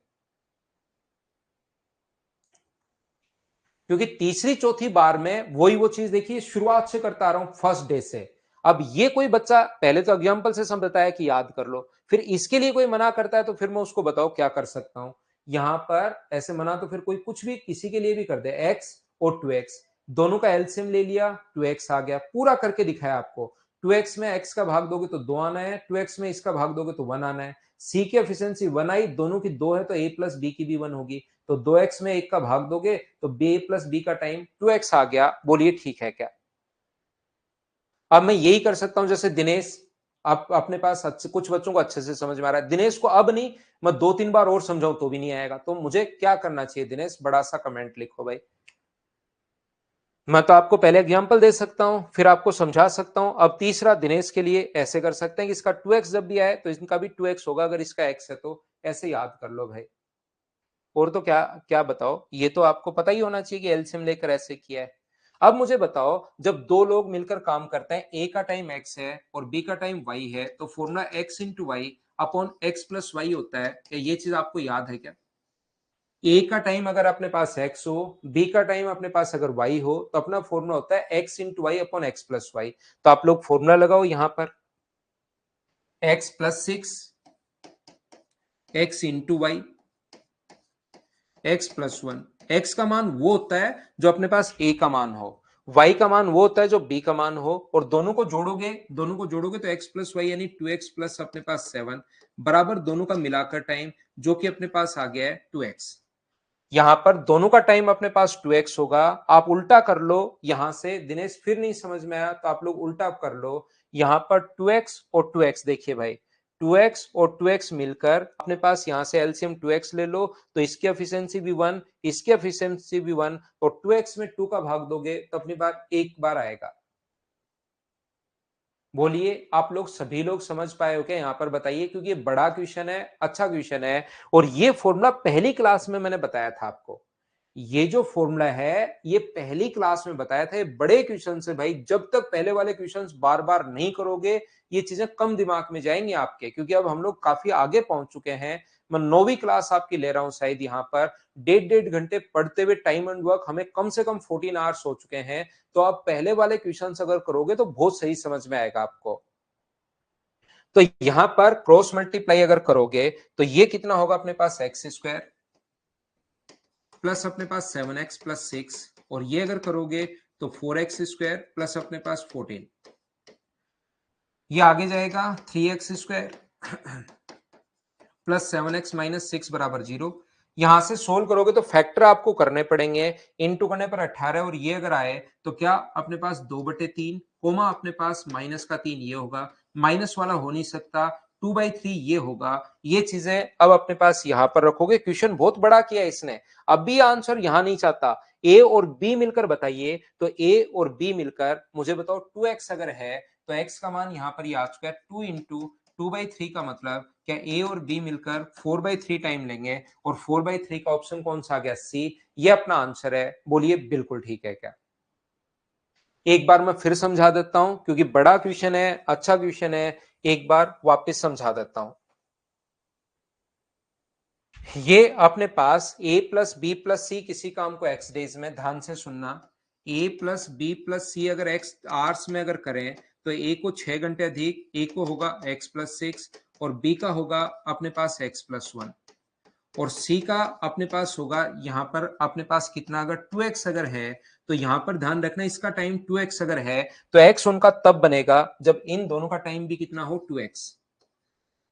क्योंकि तीसरी चौथी बार में वही वो चीज देखिए, शुरुआत से करता आ रहा हूं, फर्स्ट डे से। अब ये कोई बच्चा पहले तो एग्जाम्पल से समझता है कि याद कर लो, फिर इसके लिए कोई मना करता है तो फिर मैं उसको बताओ क्या कर सकता हूं। यहां पर ऐसे मना तो फिर कोई कुछ भी किसी के लिए भी कर दे, x और 2x दोनों का एलसीएम ले लिया, 2x आ गया, पूरा करके दिखाया आपको। 2x में x का भाग दोगे तो 2 आना है, 2x में इसका भाग दोगे तो 1 आना है। c की एफिशिएंसी 1 आई, दोनों की 2 है तो a प्लस बी की भी 1 होगी, तो 2x में 1 का भाग दोगे तो b प्लस बी का टाइम 2x आ गया। बोलिए ठीक है क्या? अब मैं यही कर सकता हूं जैसे दिनेश, आप अपने पास अच्छे कुछ बच्चों को अच्छे से समझ में आ रहा है, दिनेश को अब नहीं, मैं 2-3 बार और समझाऊं तो भी नहीं आएगा, तो मुझे क्या करना चाहिए दिनेश? बड़ा सा कमेंट लिखो भाई। मैं तो आपको पहले एग्जांपल दे सकता हूं, फिर आपको समझा सकता हूं। अब तीसरा दिनेश के लिए ऐसे कर सकते हैं कि इसका 2x जब भी आए तो इसका भी 2x होगा, अगर इसका x है तो ऐसे याद कर लो भाई। और तो क्या क्या बताओ, ये तो आपको पता ही होना चाहिए कि एलसीएम लेकर ऐसे किया है। अब मुझे बताओ, जब दो लोग मिलकर काम करते हैं, ए का टाइम x है और बी का टाइम y है, तो formula x into y upon x plus y होता है, क्या ये चीज आपको याद है क्या? ए का टाइम अगर अपने पास x हो, बी का टाइम अपने पास अगर y हो, तो अपना फॉर्मूला होता है x into y upon x plus y. तो आप लोग फॉर्मूला लगाओ यहां पर, x plus 6 x into y x plus 1। X का मान वो होता है जो अपने पास ए का मान हो, वाई का मान वो होता है जो बी का मान हो, और दोनों को जोड़ोगे तो एक्स प्लस वाई यानी 2x प्लस अपने पास 7 बराबर दोनों का मिलाकर टाइम, जो कि अपने पास आ गया है 2x। यहां पर दोनों का टाइम अपने पास 2x होगा, आप उल्टा कर लो यहां से, दिनेश फिर नहीं समझ में आया तो आप लोग उल्टा कर लो। यहां पर 2x और 2x देखिए भाई, 2x और 2x मिलकर अपने पास यहां से एलसीएम 2x ले लो, तो इसकी एफिशिएंसी भी 1, इसकी एफिशिएंसी भी 1, और 2x में 2 का भाग दोगे तो अपनी बार एक बार आएगा। बोलिए आप लोग सभी लोग समझ पाए हो क्या यहां पर? बताइए, क्योंकि ये बड़ा क्वेश्चन है, अच्छा क्वेश्चन है, और ये फॉर्मूला पहली क्लास में मैंने बताया था आपको। ये जो फॉर्मूला है ये पहली क्लास में बताया था। ये बड़े क्वेश्चन से भाई, जब तक पहले वाले क्वेश्चंस बार बार नहीं करोगे ये चीजें कम दिमाग में जाएंगी आपके, क्योंकि अब हम लोग काफी आगे पहुंच चुके हैं। मैं 9वीं क्लास आपकी ले रहा हूं शायद, यहाँ पर 1.5 घंटे पढ़ते हुए टाइम एंड वर्क हमें कम से कम 14 आवर्स हो चुके हैं। तो आप पहले वाले क्वेश्चंस अगर करोगे तो बहुत सही समझ में आएगा आपको। तो यहां पर क्रॉस मल्टीप्लाई अगर करोगे तो ये कितना होगा अपने पास, एक्स स्क्वायर प्लस अपने पास 7x प्लस 6, और ये अगर करोगे तो 4x स्क्वायर प्लस अपने पास 14, ये आगे जाएगा 3x square plus 7x minus 6 बराबर 0। यहां से सोल्व करोगे तो फैक्टर आपको करने पड़ेंगे, इनटू करने पर 18, और ये अगर आए तो क्या अपने पास 2/3 कोमा अपने पास माइनस का 3 ये होगा, माइनस वाला हो नहीं सकता, 2/3 ये होगा। ये चीजें अब अपने पास यहां पर रखोगे। क्वेश्चन बहुत बड़ा किया इसने, अब भी आंसर यहां नहीं चाहता। ए और बी मिलकर बताइए, तो ए और बी मिलकर मुझे बताओ 2x अगर है तो x का मान यहां पर ये आ चुका है 2 इंटू 2/3 का मतलब क्या ए और बी मिलकर 4/3 टाइम लेंगे, और 4/3 का ऑप्शन कौन सा आ गया, सी। ये अपना आंसर है। बोलिए बिल्कुल ठीक है क्या? एक बार मैं फिर समझा देता हूं, क्योंकि बड़ा क्वेश्चन है, अच्छा क्वेश्चन है, एक बार वापस समझा देता हूं। ये अपने पास a प्लस बी प्लस सी किसी काम को x डेज में, ध्यान से सुनना, a प्लस बी प्लस सी अगर x आवर्स में अगर करें तो ए को 6 घंटे अधिक, ए को होगा x प्लस 6 और बी का होगा अपने पास x प्लस 1 और सी का अपने पास होगा यहाँ पर अपने पास कितना, अगर 2x अगर है तो यहाँ पर ध्यान रखना इसका टाइम 2x अगर है तो x उनका तब बनेगा जब इन दोनों का टाइम भी कितना हो 2x।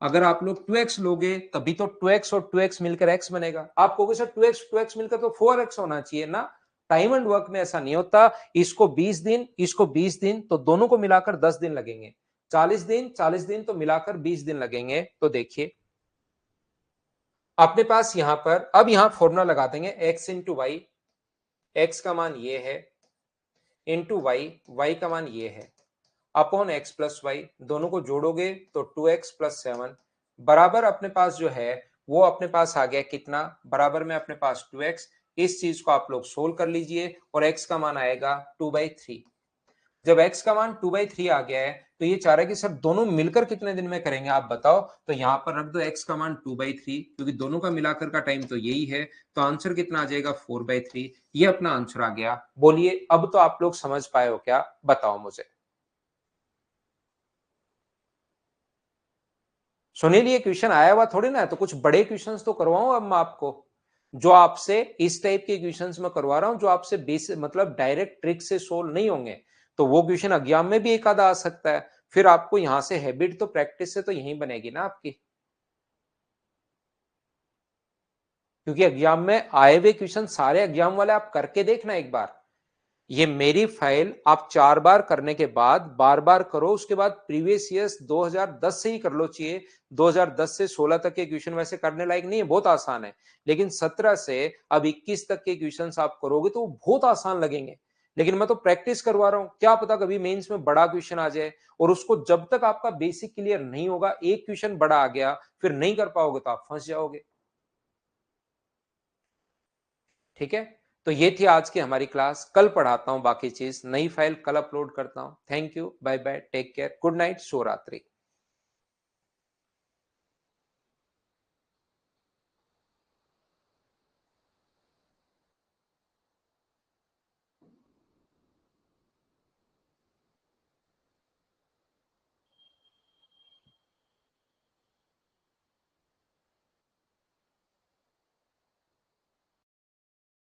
अगर आप लोग 2x लोगे तभी तो 2x और 2x मिलकर x बनेगा। आप कहोगे सर 2x मिलकर तो 4x होना चाहिए ना, टाइम एंड वर्क में ऐसा नहीं होता। इसको 20 दिन, इसको 20 दिन, तो दोनों को मिलाकर 10 दिन लगेंगे। 40 दिन तो मिलाकर 20 दिन लगेंगे। तो देखिए अपने पास यहां पर अब यहां फॉर्मूला लगा देंगे x इंटू वाई, एक्स का मान ये है, इंटू वाई, वाई का मान ये है, अपॉन एक्स प्लस वाई, दोनों को जोड़ोगे तो 2x प्लस 7 बराबर अपने पास जो है वो अपने पास आ गया कितना, बराबर में अपने पास 2x। इस चीज को आप लोग सोल्व कर लीजिए और x का मान आएगा 2/3। जब x का मान 2/3 आ गया है तो ये चाह रहा है कि सर दोनों मिलकर कितने दिन में करेंगे आप बताओ, तो यहां पर रख दो x का मान 2/3 क्योंकि दोनों का मिलाकर का टाइम तो यही है। तो आंसर कितना आ जाएगा 4/3। ये अपना आंसर आ गया। बोलिए अब तो आप लोग समझ पाए हो क्या, बताओ मुझे। सुनील ये क्वेश्चन आया हुआ थोड़ी ना है, तो कुछ बड़े क्वेश्चंस तो करवाऊं अब मैं आपको। जो आपसे इस टाइप के क्वेश्चंस मैं करवा रहा हूं जो आपसे बेसिक मतलब डायरेक्ट ट्रिक से सोल्व नहीं होंगे, तो वो क्वेश्चन एग्जाम में भी एक आधा आ सकता है। फिर आपको यहां से हैबिट तो प्रैक्टिस से तो यही बनेगी ना आपकी, क्योंकि एग्जाम में आए हुए क्वेश्चन सारे एग्जाम वाले आप करके देखना एक बार। ये मेरी फाइल आप 4 बार करने के बाद बार बार करो, उसके बाद प्रीवियस ईयर्स 2010 से ही कर लो चाहिए। 2010 से 16 तक के क्वेश्चन वैसे करने लायक नहीं है, बहुत आसान है। लेकिन 17 से अब 21 तक के क्वेश्चंस आप करोगे तो वो बहुत आसान लगेंगे। लेकिन मैं तो प्रैक्टिस करवा रहा हूं, क्या पता कभी मेंस में बड़ा क्वेश्चन आ जाए, और उसको जब तक आपका बेसिक क्लियर नहीं होगा, एक क्वेश्चन बड़ा आ गया फिर नहीं कर पाओगे तो आप फंस जाओगे। ठीक है, तो ये थी आज की हमारी क्लास। कल पढ़ाता हूं बाकी चीज, नई फाइल कल अपलोड करता हूं। Thank you, bye bye, take care, good night, शुभ रात्रि।